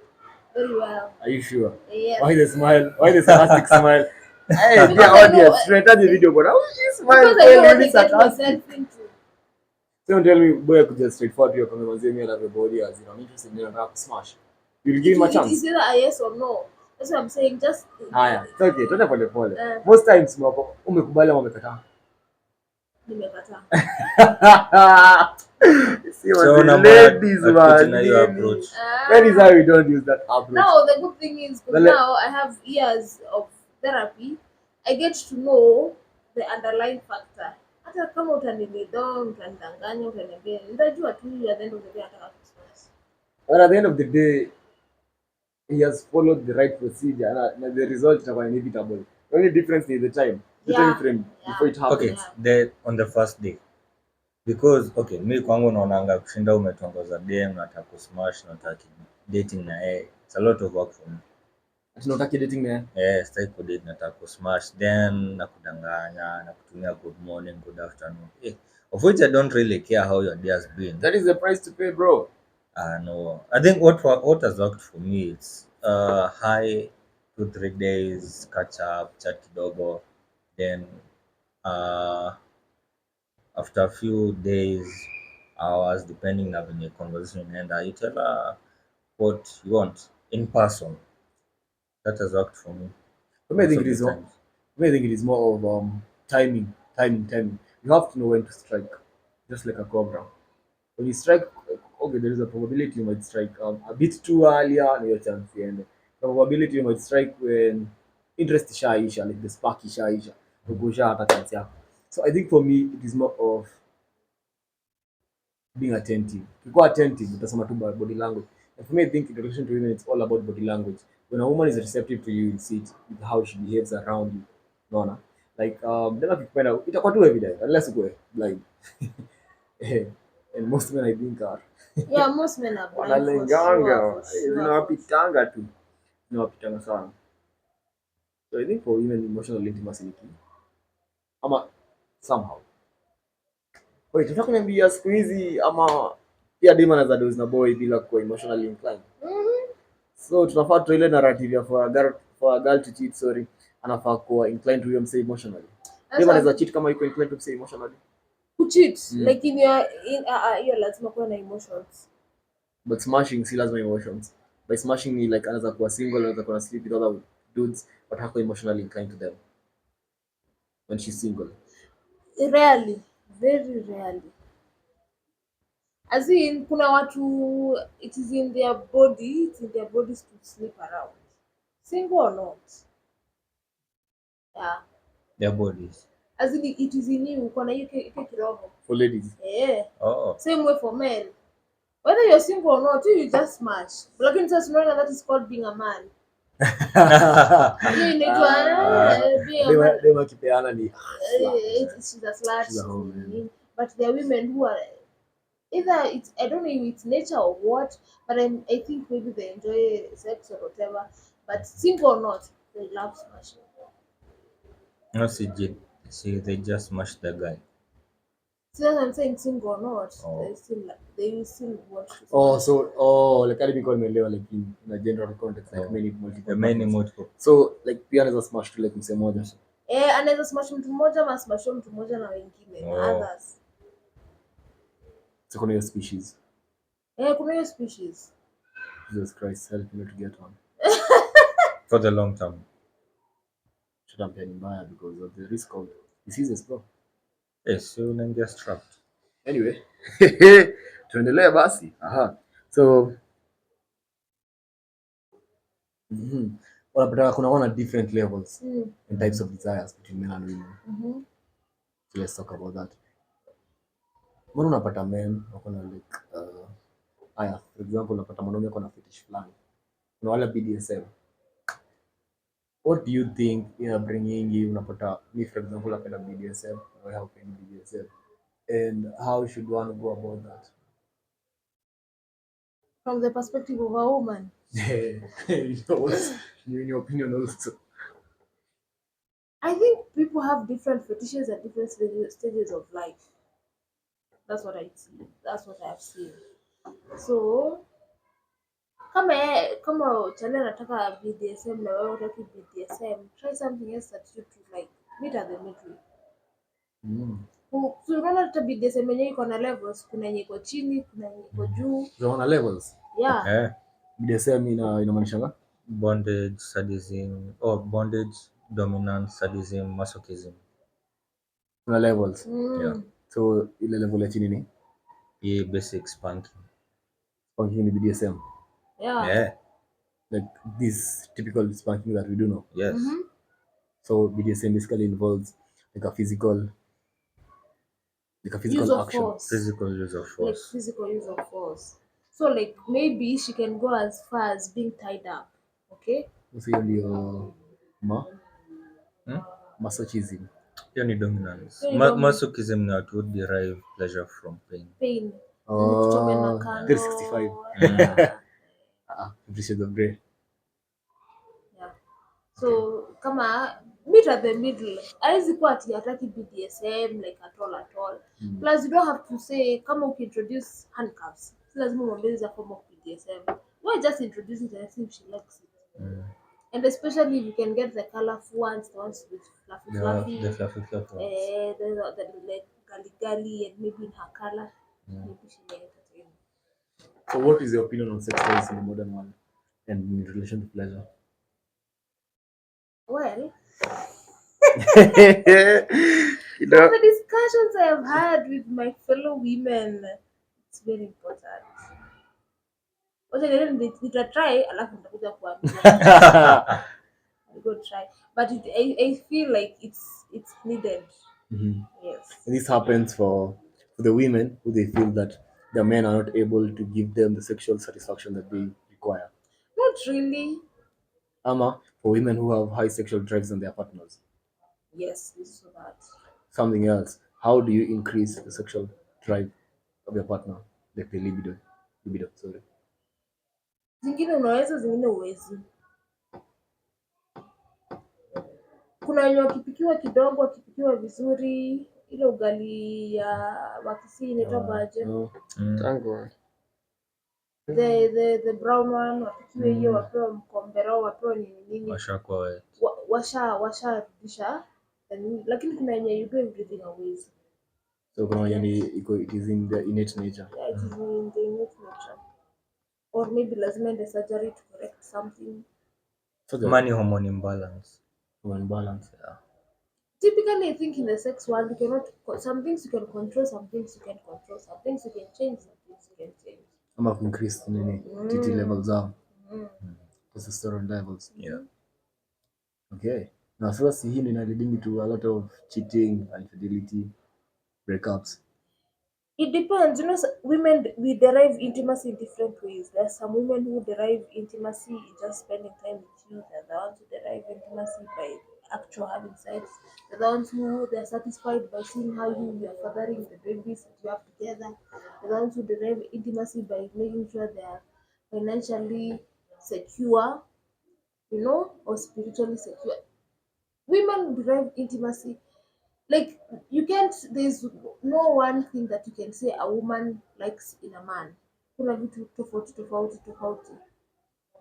Speaker 3: Very well.
Speaker 1: Are you sure?
Speaker 3: Yes.
Speaker 1: Why the smile? Why the sarcastic smile? Hey,
Speaker 3: Because
Speaker 1: dear
Speaker 3: I know-
Speaker 1: audience, straight at the video, but how is she smile?
Speaker 3: Because I know what
Speaker 1: Really
Speaker 3: I get
Speaker 1: sarcastic.
Speaker 3: myself into.
Speaker 1: So don't tell me, boy, I could just straightforward to your conversation and have a body as you know, I'm interested in a smash. You'll give him a
Speaker 3: It's
Speaker 1: chance.
Speaker 3: either a yes or no. That's what I'm saying. Just
Speaker 1: Haya, it's okay, tuende pole pole.
Speaker 3: Eh.
Speaker 1: Most times umekubali ama umekataa.
Speaker 3: nimekataa.
Speaker 1: See,
Speaker 2: So
Speaker 1: the
Speaker 2: number
Speaker 1: ladies,
Speaker 2: at
Speaker 1: man.
Speaker 2: putting your approach.
Speaker 1: That is how we don't use that approach.
Speaker 3: Now the good thing is
Speaker 1: Well,
Speaker 3: now I have years of therapy. I get to know the underlying factor. Hata kama utanilidong, utanidanganya, utaniambia, nitajua tu at the end of the day nataka kusmash.
Speaker 1: But at the end of the day, he has followed the right procedure and the result is inevitable. The only difference is the time. The time frame before it happens.
Speaker 2: Okay, on the first day. Because okay, mi kwangu naonanga kushinda umetongoza dem nataka kusmash nataka dating na yeye. It's a lot of work for me.
Speaker 1: Tunataka dating na
Speaker 2: Stay ku date nataka kusmash then nakudanganya nakutumia good morning, good afternoon. Of which I don't really care how your day has been.
Speaker 1: that is the price to pay, bro.
Speaker 2: No. I think what has worked for me it's high 2-3 days catch up chat kidogo then after a few days hours depending na venye conversation inaenda you tell her what you want in person. That has worked for me.
Speaker 1: For me, I think
Speaker 2: most
Speaker 1: it
Speaker 2: of
Speaker 1: is
Speaker 2: the
Speaker 1: more.
Speaker 2: times.
Speaker 1: For me, I think it is more of timing. You have to know when to strike, just like a cobra. When you strike, okay, there is a probability you might strike a bit too earlier, and your chance and the probability you might strike when interest ishaisha, like the spark ishaisha, ugosha hata chance yako. So I think for me, it is more of being attentive. Ukikuwa attentive, utasema tu body language. And for me, I think in relation to women, it's all about body language. When a woman is receptive to you, you see it with how she behaves around you. Unaona? Like, then akikupenda, itakuwa tu evident, unless ukwe blind. And most men I think are
Speaker 3: Yeah, most men are blind for
Speaker 1: wanalenganga,
Speaker 3: sure.
Speaker 1: zinawapitanga tu, zinawapitanga sana. So I think for women, emotional intimacy ni key. Ama somehow. Wait, tunataka kuniambia siku hizi ama pia dem anaweza doze na boy bila kuwa emotionally inclined. So tunafaa tutoe ile narrative ya for a girl to cheat, sorry, anafaa kuwa inclined to huyo msee emotionally. Dem anaweza cheat kama yuko inclined to msee emotionally.
Speaker 3: Kucheat like in your lazima kuwa na emotions.
Speaker 1: But smashing si lazima emotions. By smashing ni like anaweza kuwa single, anaweza kuwa sleep with other dudes but hako emotionally inclined to them when she's single.
Speaker 3: Rarely, very rarely. As in kuna watu it is in their bodies to sleep around. Single or not. Yeah.
Speaker 2: Their bodies.
Speaker 3: As in it is in you, uko na hiyo kiroho.
Speaker 1: For ladies.
Speaker 3: Yeah.
Speaker 2: Oh.
Speaker 3: Same way for men. Whether you're single or not, you just smash. Lakini sasa tunaona that is called being a man. Hiyo inaitwa being a man.
Speaker 1: Dem akipeana ni
Speaker 3: She's a slut.
Speaker 1: She's a hoe, man.
Speaker 3: But there are women who are either it's I don't know if it's nature or what, but I think maybe they enjoy sex or whatever. But single or not, they love smashing.
Speaker 2: No, see, they just smash the guy.
Speaker 3: See, as I'm saying, single or not,
Speaker 2: Oh,
Speaker 3: they will still want to
Speaker 1: Oh,
Speaker 3: smash.
Speaker 1: so like I be called Melewa like in a general context, like
Speaker 2: oh,
Speaker 1: many multiple
Speaker 2: many
Speaker 1: partners.
Speaker 2: multiple.
Speaker 1: So like pia anaweza smash tu like msemo moja.
Speaker 3: Anaweza smash mtu mmoja ama smash mtu mmoja na wengine na
Speaker 2: Oh,
Speaker 3: others.
Speaker 1: So kuna hiyo species.
Speaker 3: Kuna hiyo species.
Speaker 1: Jesus Christ, help me to get one.
Speaker 2: for the long term.
Speaker 1: Shutampia ni mbaya because of the risk of diseases bro.
Speaker 2: Yes, you will get trapped.
Speaker 1: Anyway, tuendelee basi. Aha. So unapata kuna wana different levels and types of desires between men and women. So let's talk about that. Mbona unapata men wako na like haya, for example unapata mwanaume ako na fetish fulani. Kuna wale BDSM. What do you think bringing you unapata me for example napenda BDSM, I help in BDSM. And how should one go about that?
Speaker 3: From the perspective of a woman.
Speaker 1: In your opinion also.
Speaker 3: I think people have different fetishes at different stages of life. That's what I see. That's what I have seen. So kama chale anataka BDSM na wewe unataka BDSM, try something else that you two like. Meet at the middle. So unaona hata BDSM yenyewe iko na levels, kuna yenye iko chini, kuna yenye iko juu.
Speaker 1: Kuna levels.
Speaker 3: Yeah.
Speaker 1: BDSM inamaanisha nga?
Speaker 2: Bondage, sadism, bondage, dominance, sadism, masochism.
Speaker 1: Kuna levels.
Speaker 2: Yeah.
Speaker 1: So ile level ya chini ni?
Speaker 2: Yeah, basic spanking.
Speaker 1: Spanking ni BDSM.
Speaker 3: Yeah.
Speaker 1: Like this typical spanking that we do now.
Speaker 2: Yes.
Speaker 1: So BDSM basically involves like a physical
Speaker 3: Use of
Speaker 1: action.
Speaker 3: force.
Speaker 2: Physical use of force.
Speaker 3: Like physical use of force. So like maybe she can go as far as being tied up. Okay?
Speaker 1: So hiyo ndio masochism.
Speaker 2: Hiyo ni dominance.
Speaker 3: Hiyo ni dominance.
Speaker 2: Masochism ni watu who derive pleasure from pain.
Speaker 3: Pain.
Speaker 1: Oh,
Speaker 3: na kando.
Speaker 1: 365. Shades of Grey.
Speaker 3: Yeah. So kama meet at the middle. Haizi kuwa ati hataki BDSM like at all. Plus you don't have to say kama ukiintroduce handcuffs. Si lazima umwambie is a form of BDSM. Why just introduce it and see if she likes it. And especially if you can get the colorful ones, the ones with fluffy.
Speaker 2: The fluffy ones.
Speaker 3: The like gali and maybe in her color. Maybe she may entertain.
Speaker 1: So what is your opinion on sex toys in the modern world and in relation to pleasure?
Speaker 3: Well,
Speaker 1: You know,
Speaker 3: from the discussions I have had with my fellow women, it's very important. Wacha nitatry alafu nitakuja kuambia. I'll go try. But I feel like it's needed. Yes.
Speaker 1: this happens for the women who they feel that the men are not able to give them the sexual satisfaction that they require.
Speaker 3: Not really.
Speaker 1: Ama for women who have high sexual drives on their partners.
Speaker 3: Yes, this is that.
Speaker 1: Something else. How do you increase the sexual drive of your partner? Like the libido. Sorry.
Speaker 3: Zingine unaweza, zingine uwezi. Kuna wenye wakipikiwa kidogo, wakipikiwa vizuri, ile ugali ya Wakisii inaitwa baje?
Speaker 1: Tango.
Speaker 3: The brown one wapikiwe hiyo, wapewa mkombero, wapewa nini. Washarudisha. Lakini kuna wenye you do everything always.
Speaker 1: So kuna wenye it is in the innate nature.
Speaker 3: Yeah, it is in the innate nature. Or maybe lazima ende surgery to correct something.
Speaker 2: Money hormone imbalance.
Speaker 1: Yeah.
Speaker 3: Typically, I think in the sex world, you cannot. Some things you can control, some things you can control, some things you can change, some things you can change.
Speaker 1: Ama increase nini? TT levels zao. Testosterone levels.
Speaker 2: Yeah.
Speaker 1: Okay. Now, so hii ndio leading to a lot of cheating, infidelity, breakups.
Speaker 3: It depends. You know, women, we derive intimacy in different ways. There are some women who derive intimacy in just spending time with you. There are the ones who derive intimacy by actual having sex. There are the ones who they are satisfied by seeing how you are fathering the babies that you have together. There are the ones who derive intimacy by making sure they are financially secure. or spiritually secure. Women derive intimacy. Like, you can't, there's no one thing that you can say a woman likes in a man. Kuna vitu tofauti tofauti tofauti.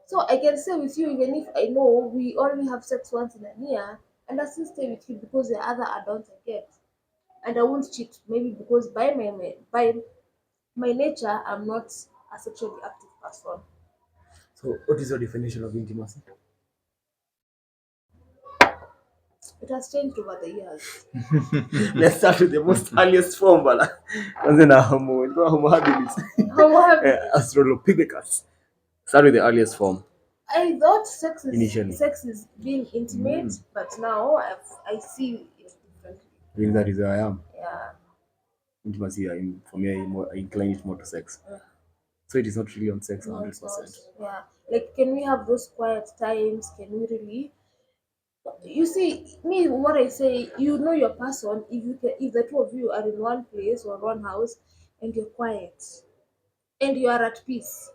Speaker 3: So I can stay with you even if I know we only have sex once in a year, and I still stay with you because the other adults I get. And I won't cheat, maybe because by my nature I'm not a sexually active person.
Speaker 1: So, what is your definition of intimacy?
Speaker 3: It has changed over the years.
Speaker 1: Let's start with the most earliest form, bala. Kwanza na homo habilis.
Speaker 3: Homo habilis.
Speaker 1: Australopithecus. Start with the earliest form.
Speaker 3: I thought
Speaker 1: Initially.
Speaker 3: sex is being intimate, but now I see it differently.
Speaker 1: Being that is who I am.
Speaker 3: Yeah.
Speaker 1: Intimacy, for me, I incline it more to sex. So it is not really on sex,
Speaker 3: No,
Speaker 1: 100%.
Speaker 3: yeah. Like, can we have those quiet times? Can we really? You see, me, what I say, your person. If the two of you are in one place or one house, and you're quiet, and you are at peace.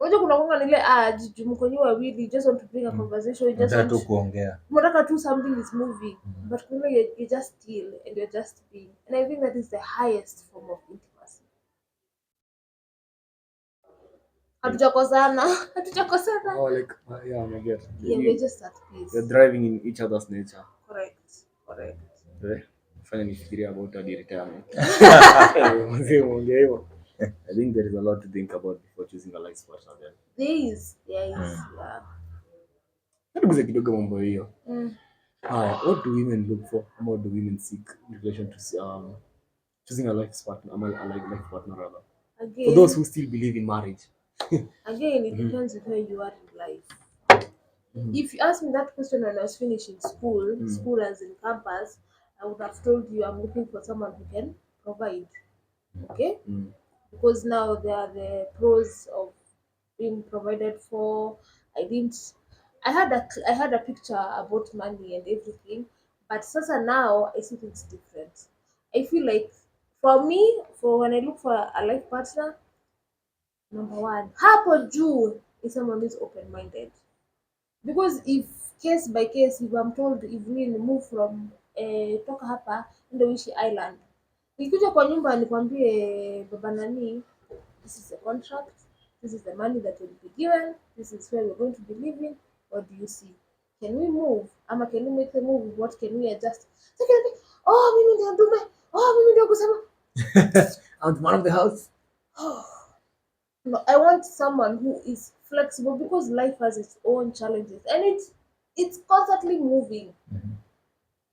Speaker 3: Unajua kuna kuanga na ile juu mko nyi wawili, you just want to bring a conversation, you just
Speaker 2: Nataka
Speaker 3: want
Speaker 2: tu kuongea.
Speaker 3: mnataka tu something is moving, but kuna you're just still and you're just being. And I think that is the highest form of intimacy. Hatujakosana. Hatujakosana.
Speaker 1: Oh, like, yeah, I get.
Speaker 3: Yeah, we're just at peace.
Speaker 1: You're driving in each other's nature.
Speaker 3: Correct.
Speaker 1: Fanya nifikiria about hadi retirement. I think there is a lot to think about before choosing a life partner then.
Speaker 3: There is. Yeah.
Speaker 1: Tuguze kidogo mambo hiyo.
Speaker 3: Mm.
Speaker 1: What do women look for? What do women seek in relation to choosing a life partner, life partner rather?
Speaker 3: Again,
Speaker 1: for those who still believe in marriage.
Speaker 3: Again, it depends on where you are in life. If you asked me that question when I was finishing school as in campus, I would have told you I'm looking for someone who can provide. Okay? Because now there are the pros of being provided for. I didn't. I had a picture about money and everything, but sasa now I see things different. I feel like for me, for when I look for a life partner, number one, hapo juu is someone who is open minded. Because if case by case, if I'm told if we move from toka hapa enda uishi island, nikikuja kwa nyumba nikwambie baba nani, this is the contract, this is the money that will be given, this is where we're going to be living, what do you see? Can we move? Ama can we make the move? What can we adjust? So can we, mimi ndio ndume, mimi ndio kusema
Speaker 1: I'm the man of the house.
Speaker 3: no, I want someone who is flexible because life has its own challenges and it's constantly moving.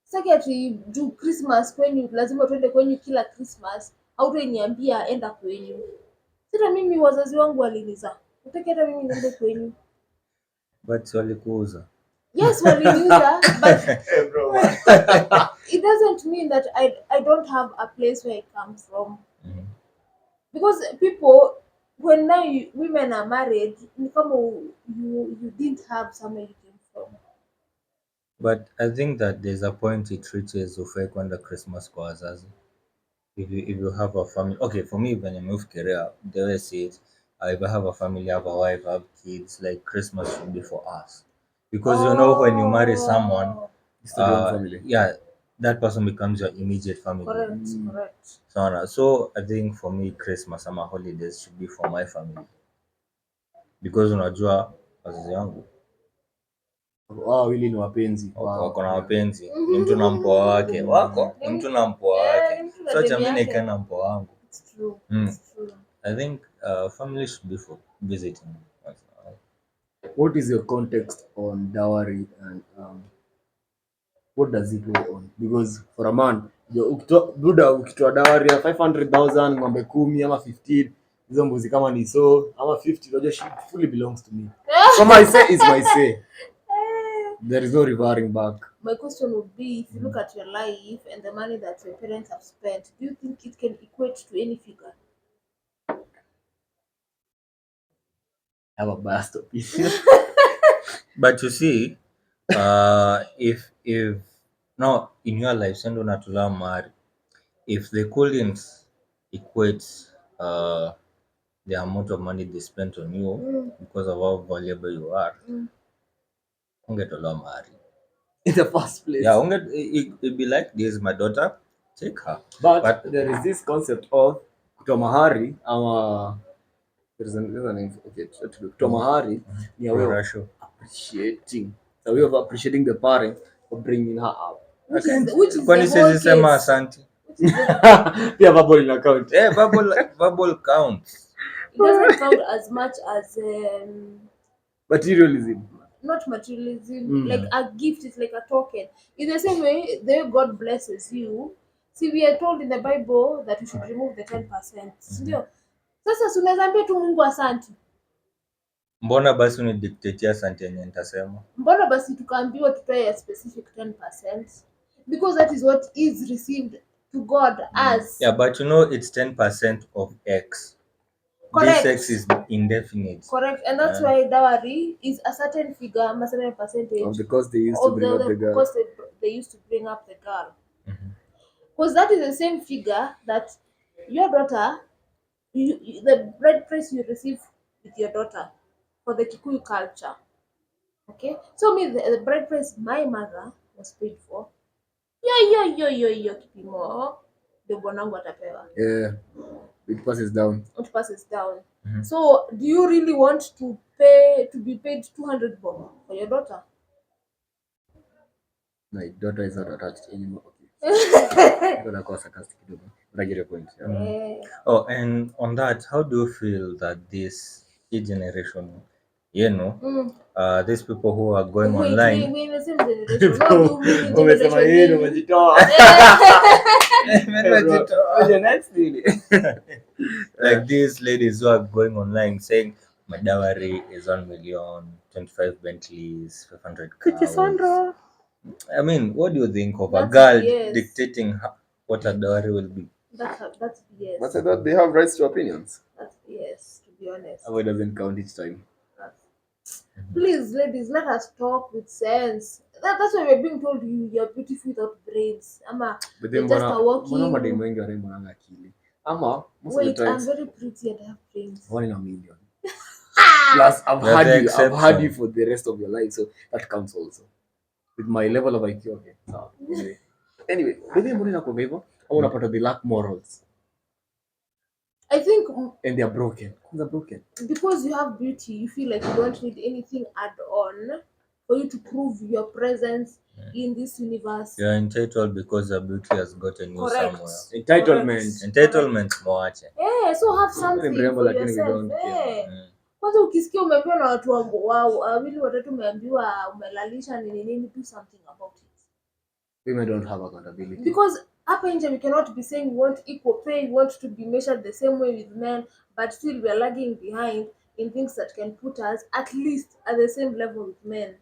Speaker 3: Sitaki ati juu Christmas kwenyu lazima tuende kwenyu kila Christmas, hautaniambia enda kwenyu. Sasa mimi wazazi wangu walinizaa, utaki hata mimi niende kwenyu?
Speaker 2: But walikuuza.
Speaker 3: Yes, waliniuza, but it doesn't mean that I don't have a place where I come from. Because people, when now women are married, ni kama you didn't have somewhere you came from.
Speaker 2: But I think that there's a point it reaches ufai kwenda Christmas kwa wazazi. If you have a family, okay, for me when I moved Korea, they always say it, if I have a family, have a wife, have kids, like Christmas should be for us. Because when you marry someone,
Speaker 1: It's not your own family.
Speaker 2: yeah, that person becomes your immediate family.
Speaker 3: Correct.
Speaker 2: So I think for me Christmas ama holidays should be for my family. Because unajua wazazi wangu
Speaker 1: Wawili ni wapenzi.
Speaker 2: wako na wapenzi, ni mtu na mpoa wake, wako ni mtu na mpoa wake. So acha mimi nikae na mpoa wangu.
Speaker 3: It's true.
Speaker 2: I think family should be for visiting.
Speaker 1: What is your context on dowry and what does it go on? Because for a man, ukitoa dowry ya 500,000 ng'ombe 10 ama 15, hizo mbuzi kama ni so ama 50, unajua she fully belongs to me. So my say is my say. There is no reverting back.
Speaker 3: My question would be, if you look at your life and the money that your parents have spent, do you think it can equate to any figure?
Speaker 1: I have a biased opinion.
Speaker 2: But you see, if now in your life sendo natula mari, if they couldn't equate the amount of money they spent on you because of how valuable you are, Ungetolewa mahari.
Speaker 1: in the first place.
Speaker 2: Yeah, it'd be like, this is my daughter, take her.
Speaker 1: But there is this concept of kutoa mahari ama there's a name for okay, kutoa mahari ni a way of
Speaker 2: Prorasho.
Speaker 1: appreciating. It's a way of appreciating the parent for bringing her up.
Speaker 3: Which is the
Speaker 2: Kwani
Speaker 3: whole
Speaker 2: siwezi sema
Speaker 3: case.
Speaker 2: asante?
Speaker 1: Pia verbal in account.
Speaker 2: Verbal counts.
Speaker 3: It doesn't count as much as
Speaker 1: Materialism.
Speaker 3: not materialism. Like a gift is like a token. In the same way, the way God blesses you. See, we are told in the Bible that we should remove the 10%. Ndio. Sasa si unaweza ambia tu Mungu asante.
Speaker 2: Mbona basi unidictatea asante yenye nitasema?
Speaker 3: Mbona basi tukaambiwa tutoe a specific 10%? Because that is what is received to God as.
Speaker 2: Yeah, but you know it's 10% of X.
Speaker 3: Correct.
Speaker 2: This X is indefinite.
Speaker 3: Correct, and that's why dowry is a certain figure, a certain percentage
Speaker 1: Because they used to bring up the girl.
Speaker 3: Because they used to bring up the girl. Because that is the same figure that your daughter, the bride price you receive with your daughter for the Kikuyu culture. Okay, so the bride price my mother was paid for. Yo, kipimo ndio bwanangu atapewa.
Speaker 1: Yeah, it passes down.
Speaker 3: It passes down. So, do you really want to be paid 200 bob for your daughter?
Speaker 1: My daughter is not attached anymore. Okay. Gonna cause sarcastic, but I get your point. Yeah.
Speaker 2: Oh, and on that, how do you feel that this generation, these people who are going online,
Speaker 3: we in the same generation. What do you mean
Speaker 1: Umesema yeye
Speaker 3: generation?
Speaker 1: umejitoa.
Speaker 2: like these ladies who are going online saying my dowry is 1 million, 25 Bentleys, 500 cars. I mean, what do you think of a girl dictating what a dowry will be?
Speaker 3: That's BS.
Speaker 1: But I thought they have rights to opinions.
Speaker 3: That's BS, to be honest.
Speaker 1: How it doesn't count each time.
Speaker 3: Please, ladies, let us talk with sense. That's why we're being told you're beautiful without brains. Ama,
Speaker 1: but then
Speaker 3: just a walking.
Speaker 1: mademu wengi warembo akili. Ama most
Speaker 3: wait,
Speaker 1: of the times,
Speaker 3: I'm very pretty and I have brains.
Speaker 1: 1 in a million. Plus, I've had you for the rest of your life, so that counts also. With my level of IQ, okay. So, anyway, but then mbona inakuwa hivyo? Au unapata they lack morals.
Speaker 3: I think,
Speaker 1: and they are broken. They're broken.
Speaker 3: Because you have beauty, you feel like you don't need anything add-on for you to prove your presence in this universe.
Speaker 2: You're entitled because your beauty has gotten you
Speaker 3: Correct.
Speaker 2: somewhere.
Speaker 1: Entitlement
Speaker 2: Mwache.
Speaker 3: Yeah, so have something for yourself. Kwanza ukisikia umeambiwa na watu wawili watatu umeambiwa umelalisha nini, do something about it.
Speaker 1: Women don't have accountability.
Speaker 3: Because hapa nje we cannot be saying we want equal pay, we want to be measured the same way with men, but still we are lagging behind in things that can put us at least at the same level with men.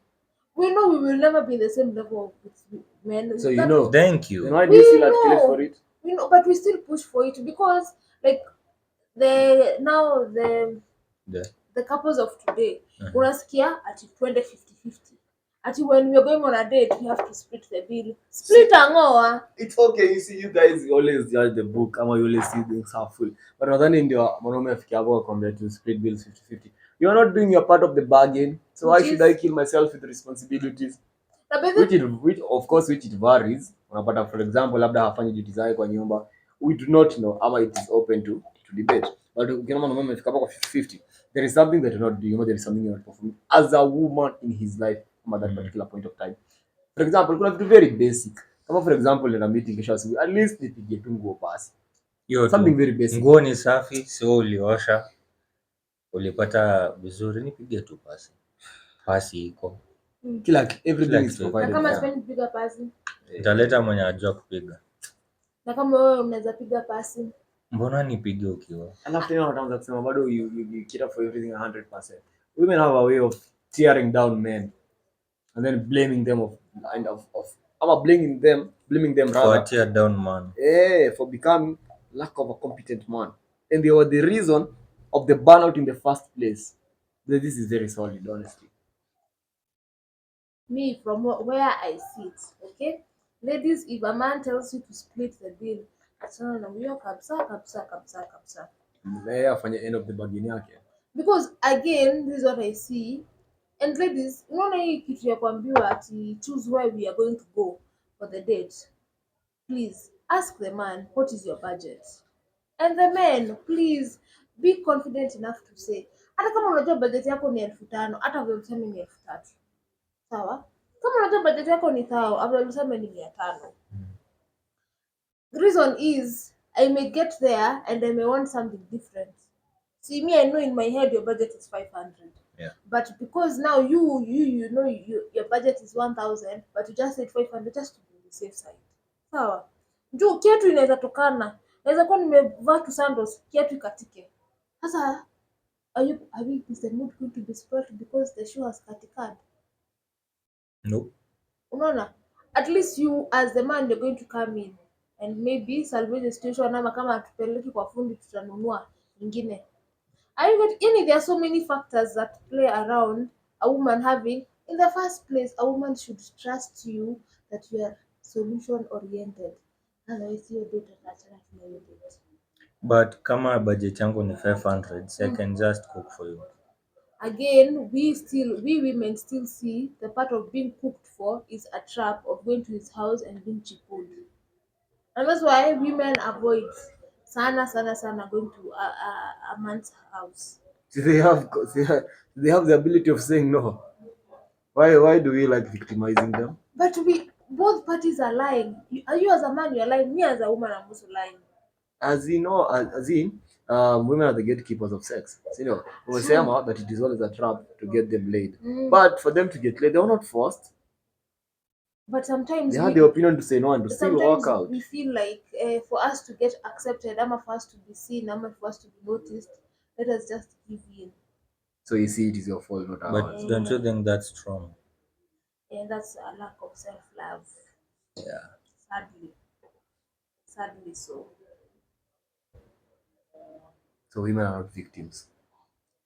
Speaker 3: We know we will never be the same level with men.
Speaker 1: So you know.
Speaker 2: Thank you.
Speaker 1: Then why do you still advocate for it?
Speaker 3: We know, but we still push for it because like the couples of today, unasikia ati twende 50-50. Ati when we are going on a date, we have to split the bill. Split angoa.
Speaker 1: It's okay, you see, you guys always judge the book, ama you always see things half full. But nadhani ndio mwanaume afikia hapo akwambia to split bills 50-50. You are not doing your part of the bargain, so why should I kill myself with responsibilities? Which of course it varies. Unapata for example labda hafanyi duty zake kwa nyumba. We do not know ama it is open to debate. But ukiona mwanaume amefika hapo kwa 50-50, there is something that you're not doing, or there is something you're not performing as a woman in his life at that particular point of time. For example, kuna vitu very basic. Kama for example nina meeting kesho asubuhi, at least nipige tu nguo pasi. Something very basic.
Speaker 2: Nguo ni safi, sio uliosha. Ulipata vizuri, nipige tu pasi. Pasi iko.
Speaker 1: Everything is provided.
Speaker 3: Na kama sipendi kupiga pasi,
Speaker 2: nitaleta mwenye ajua kupiga.
Speaker 3: Na kama wewe unaweza piga pasi,
Speaker 2: mbona nipige ukiwa?
Speaker 1: Alafu tena wataanza kusema bado you cater for everything 100%. Women have a way of tearing down men and then blaming them blaming them rather
Speaker 2: for tear down man.
Speaker 1: For becoming lack of a competent man, and they were the reason of the burnout in the first place. This is very solid, honestly.
Speaker 3: Me, from where I sit, okay, ladies, if a man tells you to split the bill, achana na huyo kabisa.
Speaker 1: Afanye end of the bargain yake.
Speaker 3: Because again, this is what I see. And ladies, unaona hii kitu ya kuambiwa ati choose where we are going to go for the date. Please ask the man what is your budget. And the men, please be confident enough to say, hata kama unajua budget yako ni 5,000, hata vile useme ni 3,000. Sawa? Kama unajua budget yako ni 1,000, afadhali useme ni 500. The reason is I may get there and I may want something different. See, me, I know in my head your budget is 500.
Speaker 2: Yeah.
Speaker 3: But because now you know your budget is 1,000, but you just said 500 just to be on the safe side. Sawa? Juu kiatu inaweza tokana. Naweza kuwa nimevaa tu sandals, kiatu ikatike. Sasa is the mood going to be spoiled because the shoe has katikad?
Speaker 2: No.
Speaker 3: Unaona? At least you as the man you're going to come in and maybe salvage the situation, ama kama atupeleki kwa fundi tutanunua nyingine. There are so many factors that play around a woman having. In the first place, a woman should trust you that you are solution oriented. Otherwise, you date a date.
Speaker 2: But kama budget yangu ni 500, so I can just cook for you.
Speaker 3: Again, we women still see the part of being cooked for is a trap of going to his house and being cheated. And that's why women avoid sana going to a man's house.
Speaker 1: So they have the ability of saying no. Why do we like victimizing them?
Speaker 3: But both parties are lying. You as a man, you're lying. Me as a woman, I'm also lying.
Speaker 1: As in, women are the gatekeepers of sex. So, we say that it is always a trap to get them laid. But for them to get laid, they're not forced.
Speaker 3: But sometimes
Speaker 1: they have the opinion to say no and to still walk out.
Speaker 3: We feel like for us to get accepted, for us to be seen, for us to be noticed, let us just give in.
Speaker 1: So you see, it is your fault, not ours.
Speaker 2: But don't you think that's strong?
Speaker 3: And that's a lack of self-love.
Speaker 2: Yeah.
Speaker 3: Sadly so.
Speaker 1: So women are not victims.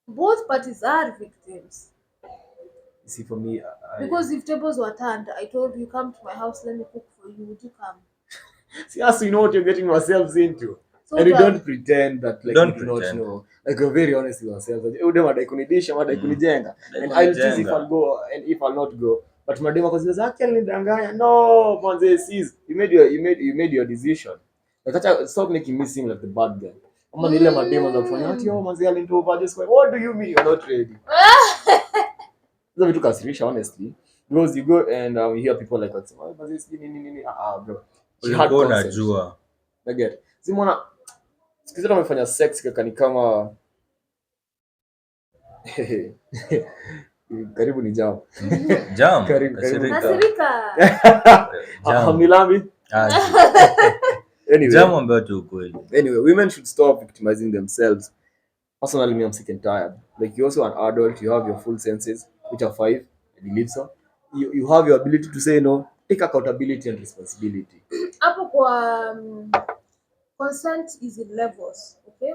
Speaker 3: Both parties are victims.
Speaker 1: You see, for me,
Speaker 3: because if tables were turned, I told you, come to my house, let me cook for you. Would you come?
Speaker 1: See, as you know what you're getting yourselves into. So and you don't pretend that like you do not know. Like you're very honest with yourselves. And I'll choose if I'll go and if I'll not go. But madema because actually no, Manze sees you made your decision. Like stop making me seem like the bad guy. What do you mean you're not ready? Honestly, because you go and you hear people like bro. She had consent. I get. Simona sikiza amefanya sex kakani kama karibu ni jam.
Speaker 2: Jam.
Speaker 1: Karibu.
Speaker 3: Nasirika.
Speaker 1: Hamnilambi. Anyway, women should stop victimizing themselves. Personally, me, I'm sick and tired. Like, you're also an adult, you have your full senses, which are 5, I believe so. You have your ability to say no, take accountability and responsibility.
Speaker 3: Hapo kwa consent is in levels, okay?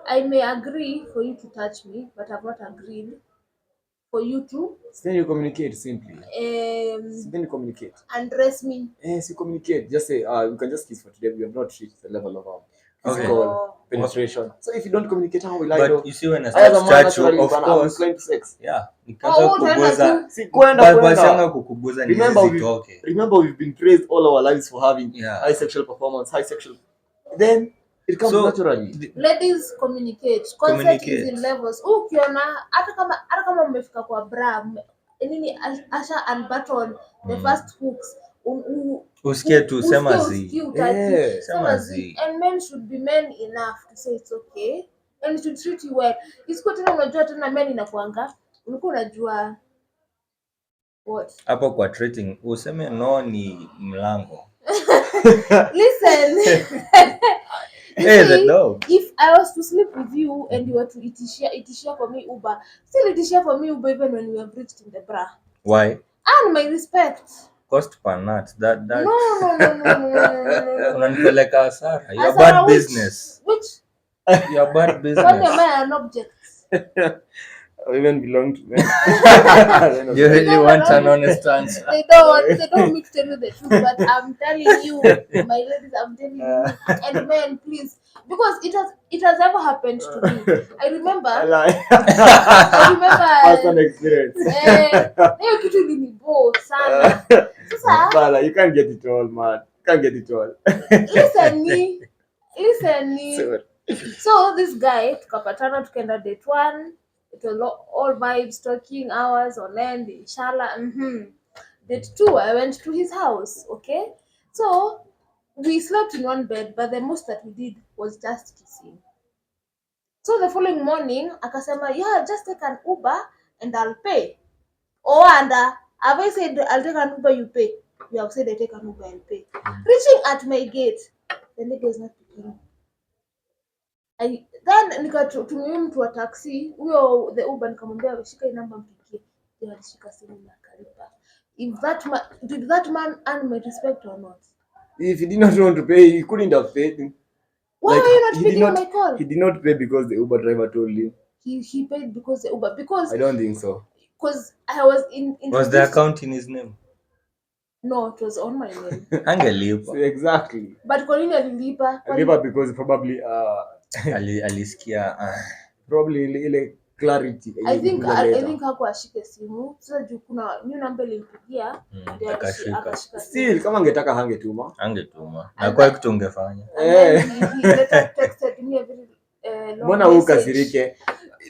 Speaker 3: I may agree for you to touch me, but I've not agreed for you to.
Speaker 1: Then you communicate simply. Then you communicate.
Speaker 3: Undress me.
Speaker 1: Yes, you communicate. Just say, you can just kiss for today. We have not reached the level of physical penetration. So if you don't communicate, how will I know?
Speaker 2: But you see, when I touch you, of course,
Speaker 1: sex.
Speaker 2: Yeah.
Speaker 1: Remember, we've been praised all our lives for having high sexual performance, high sexual. Then it comes naturally.
Speaker 3: Ladies communicate. Consent is in levels. Ukiona hata kama mmefika kwa bra, nini asha unbutton the first hooks.
Speaker 2: Usikie tu sema zi.
Speaker 3: And men should be men enough to say it's okay and to treat you well. Isiko tena unajua tena men inakuanga ulikuwa unajua what
Speaker 2: hapo kwa treating useme no ni mlango.
Speaker 3: Listen.
Speaker 2: Hey, the dog.
Speaker 3: If I was to sleep with you and you were to itishia for me Uber, still itishia for me Uber even when we have reached in the bra.
Speaker 2: Why?
Speaker 3: And my respect.
Speaker 2: Cost per nut. That.
Speaker 3: No.
Speaker 2: Unanipeleka hasara. You're bad business.
Speaker 3: Which?
Speaker 2: You're bad business.
Speaker 3: When am I an object?
Speaker 1: Women belong to men.
Speaker 2: You really want an honest answer.
Speaker 3: They don't mix tell you the truth, but I'm telling you, my ladies, I'm telling you, and men, please, because it has ever happened to me. I remember
Speaker 1: an experience.
Speaker 3: Hiyo kitu ilinibo sana. Sasa
Speaker 1: Bala, you can't get it all, man. Can't get it all.
Speaker 3: listen me.
Speaker 1: Sorry.
Speaker 3: So this guy tukapatana tukaenda date 1. It was all vibes, talking hours on end, inshallah. Date 2, I went to his house, okay? So we slept in one bed, but the most that we did was just kissing. So the following morning, akasema, yeah, just take an Uber and I'll pay. And have I said I'll take an Uber, you pay? You have said I take an Uber, I'll pay. Reaching at my gate, the nigga is not picking. Then nikatumia mtu wa taxi huyo, the Uber, nikamwambia shika hii namba mpigie. Ndio alishika simu na akalipa. Did that man earn my respect or not?
Speaker 1: If he did not want to pay, he couldn't have paid.
Speaker 3: Why are you not picking my call?
Speaker 1: He did not pay because the Uber driver told him.
Speaker 3: He paid because the Uber, because
Speaker 1: I don't think so.
Speaker 3: Because I was in.
Speaker 2: Was the account in his name?
Speaker 3: No, it was on my name.
Speaker 2: Angelipa.
Speaker 1: So exactly.
Speaker 3: But kwa nini alilipa?
Speaker 1: Alilipa because probably
Speaker 2: alisikia
Speaker 1: probably ile clarity.
Speaker 3: I think hakuwa ashike simu. Sasa juu kuna new number ilimpigia ndio akashika.
Speaker 1: Still kama angetaka hangetuma.
Speaker 2: Na kwa kitu ungefanya.
Speaker 3: He later texted me a very long
Speaker 1: Mbona ukasirike?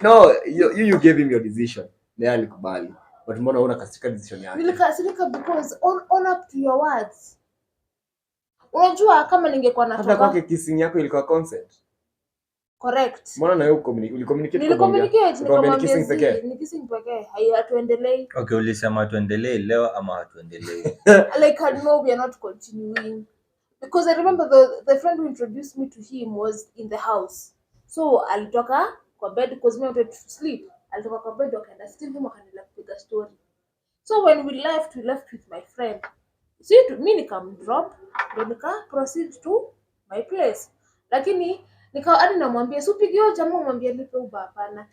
Speaker 1: No, you gave him your decision. Naye alikubali. But mbona unakasirika decision yake?
Speaker 3: Nilikasirika because on up to your words. Unajua kama ningekuwa natoka.
Speaker 1: Hata kwake kissing yako ilikuwa consent.
Speaker 3: Correct.
Speaker 1: Mbona na wewe ulicommunicate?
Speaker 3: Nikamwambia kissing pekee. Ni kissing pekee. Hatuendelei.
Speaker 2: Okay, ulisema tuendelee leo ama hatuendelee?
Speaker 3: Like no, we are not continuing. Because I remember the friend who introduced me to him was in the house. So alitoka kwa bed because me wanted to sleep. Alitoka kwa bed wakaenda still home akaendelea kupiga story. So when we left with my friend. So mimi nikamdrop, ndio nika proceed to my place. Lakini hadi namwambia supigio jamaa mwambie lipe Uber hapana.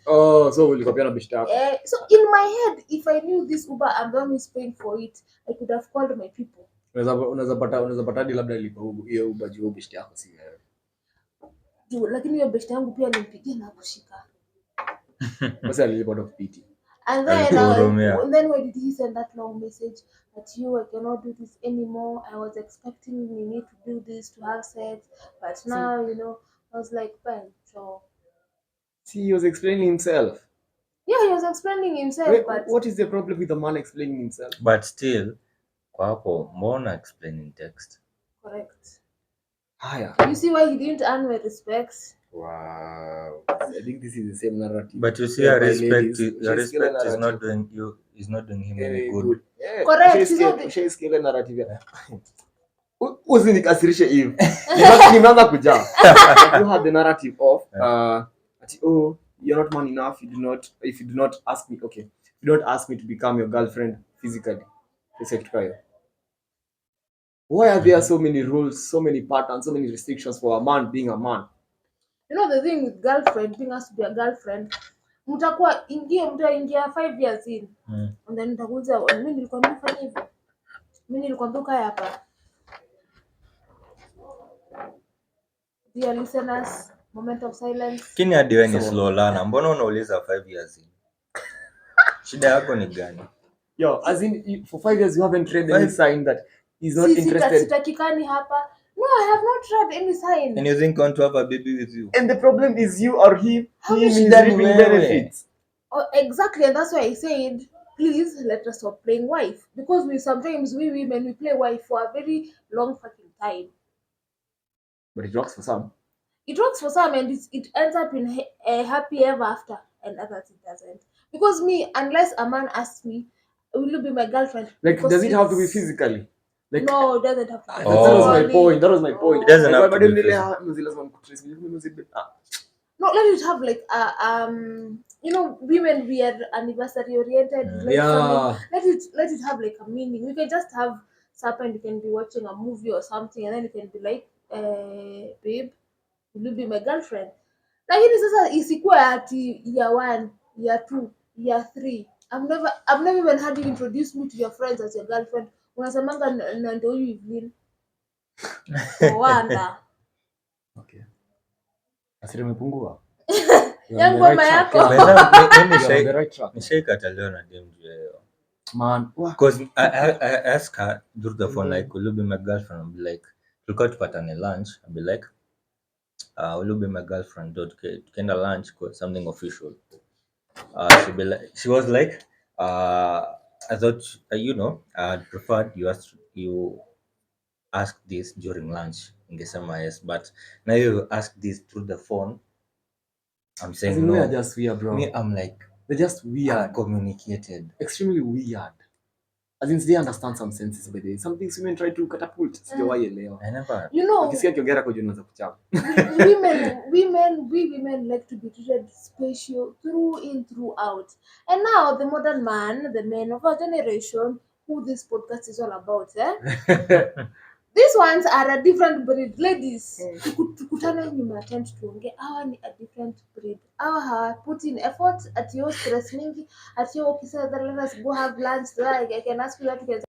Speaker 1: So ulikopiana bishta yako.
Speaker 3: So in my head, if I knew this Uber I'm the one who's paying for it, I could have called my people.
Speaker 1: Unaweza pata hadi labda ilipo hiyo Uber juu bishta yako si wewe.
Speaker 3: Lakini hiyo bishta yangu pia nilimpigia na kushika.
Speaker 1: Basi alilipa out of pity.
Speaker 3: And then why did he send that long message that I cannot do this anymore? I was expecting we need to do this to have sex, but now I was like, fine. So
Speaker 1: see, he was explaining himself.
Speaker 3: Yeah, he was explaining himself. But
Speaker 1: what is the problem with the man explaining himself?
Speaker 2: But still, kwa hapo mbona explaining text?
Speaker 3: Correct.
Speaker 1: Haya.
Speaker 3: You see why he didn't earn my respect?
Speaker 1: Wow. I think this is the same narrative.
Speaker 2: But you see, your respect is not doing him any good.
Speaker 3: Yeah. Correct.
Speaker 1: Share narrative. Usinikasirishe Eve. Nimeanza kujaa. You have the narrative of you're not man enough if you do not ask me. Okay. You don't ask me to become your girlfriend physically. Why are there so many rules, so many patterns, so many restrictions for a man being a man?
Speaker 3: You know the thing with girlfriend, being asked to be a girlfriend, mtaingia 5 years in. And then nitakuuliza mimi nilikwambia fanya hivyo. Mimi nilikwambia ukae hapa. Dear listeners, moment of silence.
Speaker 2: Kini hadi wewe ni slow learner. Mbona unauliza 5 years in? Shida yako ni gani?
Speaker 1: Yo, as in for 5 years you haven't read any sign that he's not interested.
Speaker 3: Sitakikani hapa. No, I have not read any sign.
Speaker 2: And you think I want to have a baby with you?
Speaker 1: And the problem is you or him.
Speaker 3: He
Speaker 1: is reaping benefits.
Speaker 3: Oh, exactly, and that's why I said, please let us stop playing wife. Because sometimes we women, we play wife for a very long fucking time.
Speaker 1: But it works for some.
Speaker 3: It works for some, and it ends up in a happy ever after, and others it doesn't. Because me, unless a man asks me, will you be my girlfriend?
Speaker 1: Like, does it have to be physically? Like,
Speaker 3: no, it doesn't have to be.
Speaker 1: That was my point. That was my point.
Speaker 2: It doesn't have to be physically.
Speaker 3: No, let it have like women, we are anniversary oriented. Like
Speaker 1: yeah.
Speaker 3: Let it have like a meaning. We can just have supper and you can be watching a movie or something, and then you can be like, babe, will you be my girlfriend? Lakini sasa isikuwe ati year 1, year 2, year 3. I've never even had you introduce me to your friends as your girlfriend. Unasemanga na ndio huyu Evelyn. Wanda.
Speaker 1: Okay. Asira imepungua.
Speaker 3: Yangu ama yako.
Speaker 2: Nishaikataliwa na dem juu ya hiyo. Man, because I ask her through the phone, like, will you be my girlfriend? I'll be like, tulikuwa tupatane lunch. I'll be like, will you be my girlfriend? Tukaenda lunch, something official. She was like, I thought, I'd preferred you ask this during lunch. Ningesema yes, but now you ask this through the phone. I'm saying no.
Speaker 1: We are just weird, bro.
Speaker 2: Me, I'm like,
Speaker 1: they're just weird.
Speaker 2: Communicated.
Speaker 1: Extremely weird. As in, they understand some senses, but some things women try to catapult.
Speaker 2: I never.
Speaker 3: You know, we women like to be treated special through in throughout. And now the modern man, the men of our generation, who this podcast is all about, these ones are a different breed. Ladies, tukutane nyuma ya tent tuongee, hawa ni a different breed. Hawa put in effort at your stress mingi, at your ukisema that let us go have lunch, I can ask you that you can.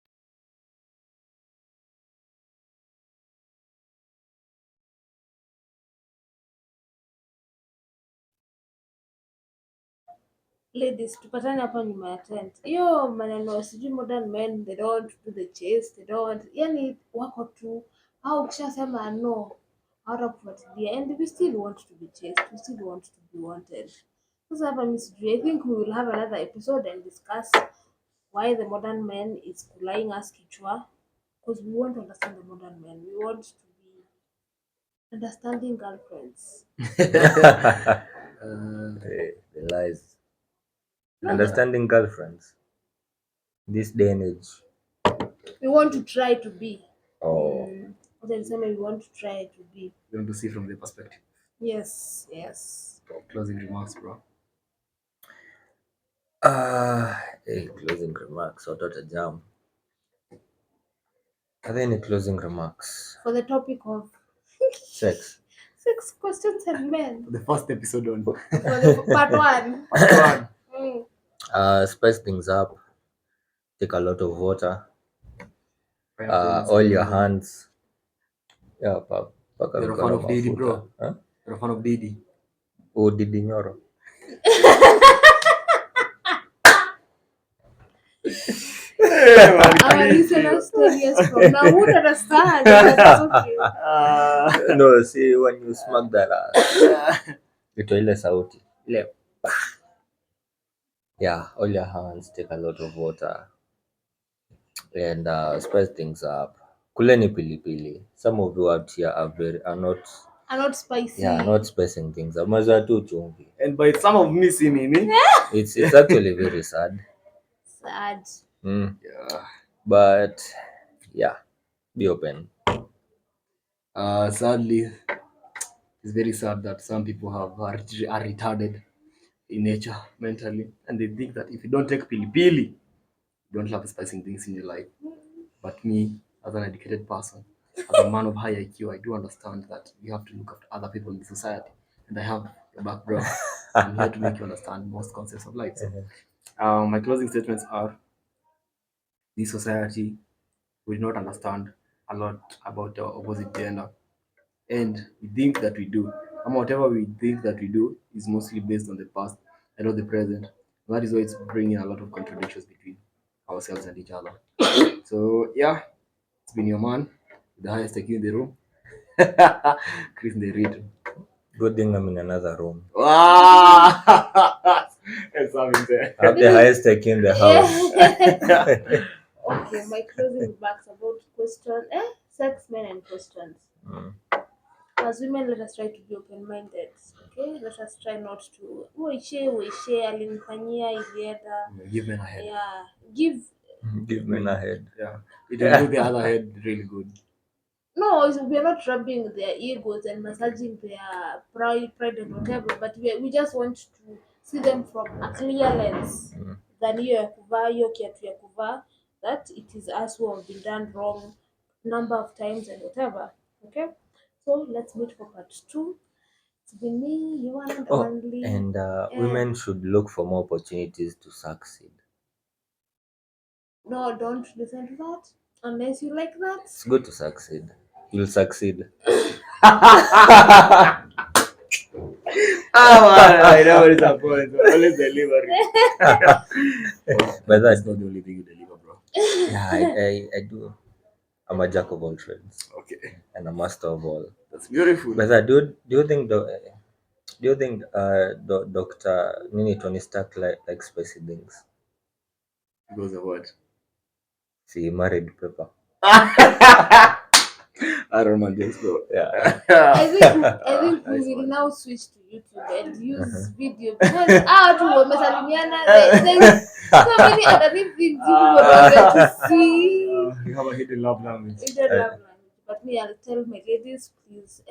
Speaker 3: Ladies, tupatane hapa nyuma ya tent. Hiyo maneno sijui modern men, they don't do the chase, they don't. Yani wako tu. Au ukishasema no, hawatakufuatilia. And we still want to be chased. We still want to be wanted. Sasa hapa mimi sijui. I think we will have another episode and discuss why the modern man is lying us kichwa. Because we want to understand the modern men. We want to be understanding girlfriends.
Speaker 2: The lies. Understanding girlfriends. This day and age.
Speaker 3: We want to try to be.
Speaker 2: Oh.
Speaker 3: We want to try to be.
Speaker 1: We want to see from their perspective.
Speaker 3: Yes.
Speaker 1: Closing remarks, bro.
Speaker 2: Closing remarks. What a jam. Are there any closing remarks?
Speaker 3: For the topic of
Speaker 2: sex.
Speaker 3: Sex questions and men.
Speaker 1: For the first episode on.
Speaker 3: For the part one.
Speaker 2: Spice things up. Take a lot of water. Oil your hands. Yeah,
Speaker 1: You're a fan of Didi, bro. Huh? You're a fan of Didi.
Speaker 2: Oh, Didi Nyoro.
Speaker 3: Our listeners 10 years from now would understand. Okay.
Speaker 2: No, see, when you smack that ass, ito ile sauti. Yeah, oil your hands, take a lot of water, and spice things up. Kuleni pilipili. Some of you out here are not
Speaker 3: spicy.
Speaker 2: Yeah, not spicing things. Amaza tu chumvi.
Speaker 1: And by some of me seeming,
Speaker 2: it's actually very sad.
Speaker 3: Sad.
Speaker 1: Yeah.
Speaker 2: But yeah, be open.
Speaker 1: Sadly, it's very sad that some people are retarded in nature mentally, and they think that if you don't take pilipili, you don't have spicing things in your life. But me, as an educated person, as a man of high IQ, I do understand that you have to look after other people in the society, and I have your background. I'm here to make you understand most concepts of life. So, my closing statements are: this society will not understand a lot about the opposite gender, and we think that we do. And whatever we think that we do is mostly based on the past and not the present. And that is why it's bringing a lot of contradictions between ourselves and each other. So yeah, it's been your man, the highest IQ in the room, Chris Nderitu.
Speaker 2: Good thing I'm in another room.
Speaker 1: Wow! That's something there.
Speaker 2: I have the highest IQ in the house.
Speaker 3: Okay, my closing remarks about sex, men, and questions. As women, let us try to be open-minded. Okay, let us try not to alinifanyia ilienda.
Speaker 1: Give men a head.
Speaker 3: Yeah,
Speaker 2: give men a head.
Speaker 1: Yeah, it will do the other head really good.
Speaker 3: No, we are not rubbing their egos and massaging their pride and whatever, but we just want to see them from a clear lens than hiyo ya kuvaa hiyo kiatu ya kuvaa, that it is us who have been done wrong number of times and whatever. Okay, so let's meet for part 2. It's been me, you and only.
Speaker 2: And women should look for more opportunities to succeed.
Speaker 3: No, don't listen to that unless you like that.
Speaker 2: It's good to succeed. You'll succeed.
Speaker 1: I never disappoint. Always delivery. But that's not the only thing you deliver, bro.
Speaker 2: Yeah, I do. I'm a jack of all trades.
Speaker 1: Okay.
Speaker 2: And a master of all.
Speaker 1: That's beautiful.
Speaker 2: But do you think Dr. Nini Tony Stark like spicy things?
Speaker 1: Because of what?
Speaker 2: She married Pepper.
Speaker 1: I don't know this, bro.
Speaker 2: Yeah.
Speaker 3: I think we will now switch to YouTube and use video because to wamesalimiana. There's so many other things you will get to see.
Speaker 1: You have a hidden love language.
Speaker 3: But me, I'll tell my ladies, please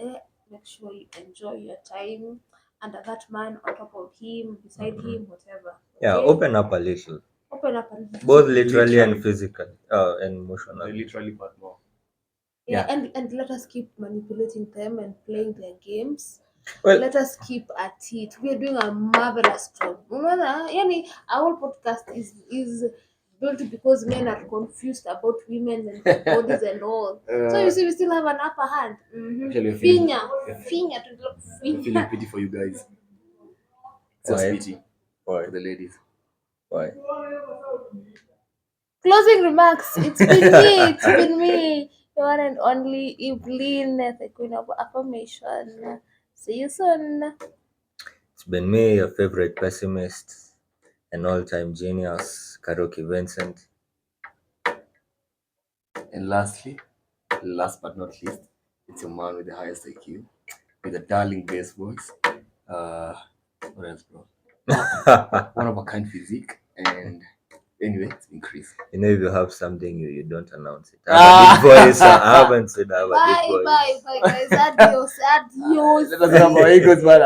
Speaker 3: make sure you enjoy your time under that man, on top of him, beside him, whatever.
Speaker 2: Yeah,
Speaker 3: Okay?
Speaker 2: open up a little.
Speaker 3: Open up a little.
Speaker 2: Both literally and physically. And emotionally.
Speaker 1: Literally, but more.
Speaker 3: Yeah, and let us keep manipulating them and playing their games.
Speaker 2: Well,
Speaker 3: let us keep at it. We are doing a marvelous job. Our podcast is built because men are confused about women and their bodies and all. So you see, we still have an upper hand.
Speaker 1: Actually,
Speaker 3: Finya.
Speaker 1: I'm feeling pity for you guys. Just pity for the ladies.
Speaker 2: Why?
Speaker 3: Closing remarks. It's been me. It's been me. The one and only Evelyn, the queen of affirmation. See you soon.
Speaker 2: It's been me, your favorite pessimist, an all-time genius, Karaoke Vincent.
Speaker 1: And lastly, last but not least, it's a man with the highest IQ, with a darling bass voice. What else, bro? One of a kind physique, and anyway, it's increased.
Speaker 2: You know, if you have something, you don't announce it. I have a deep voice. I haven't said I have a deep voice.
Speaker 3: Bye, guys. Adios.
Speaker 1: Let us have our egos, man.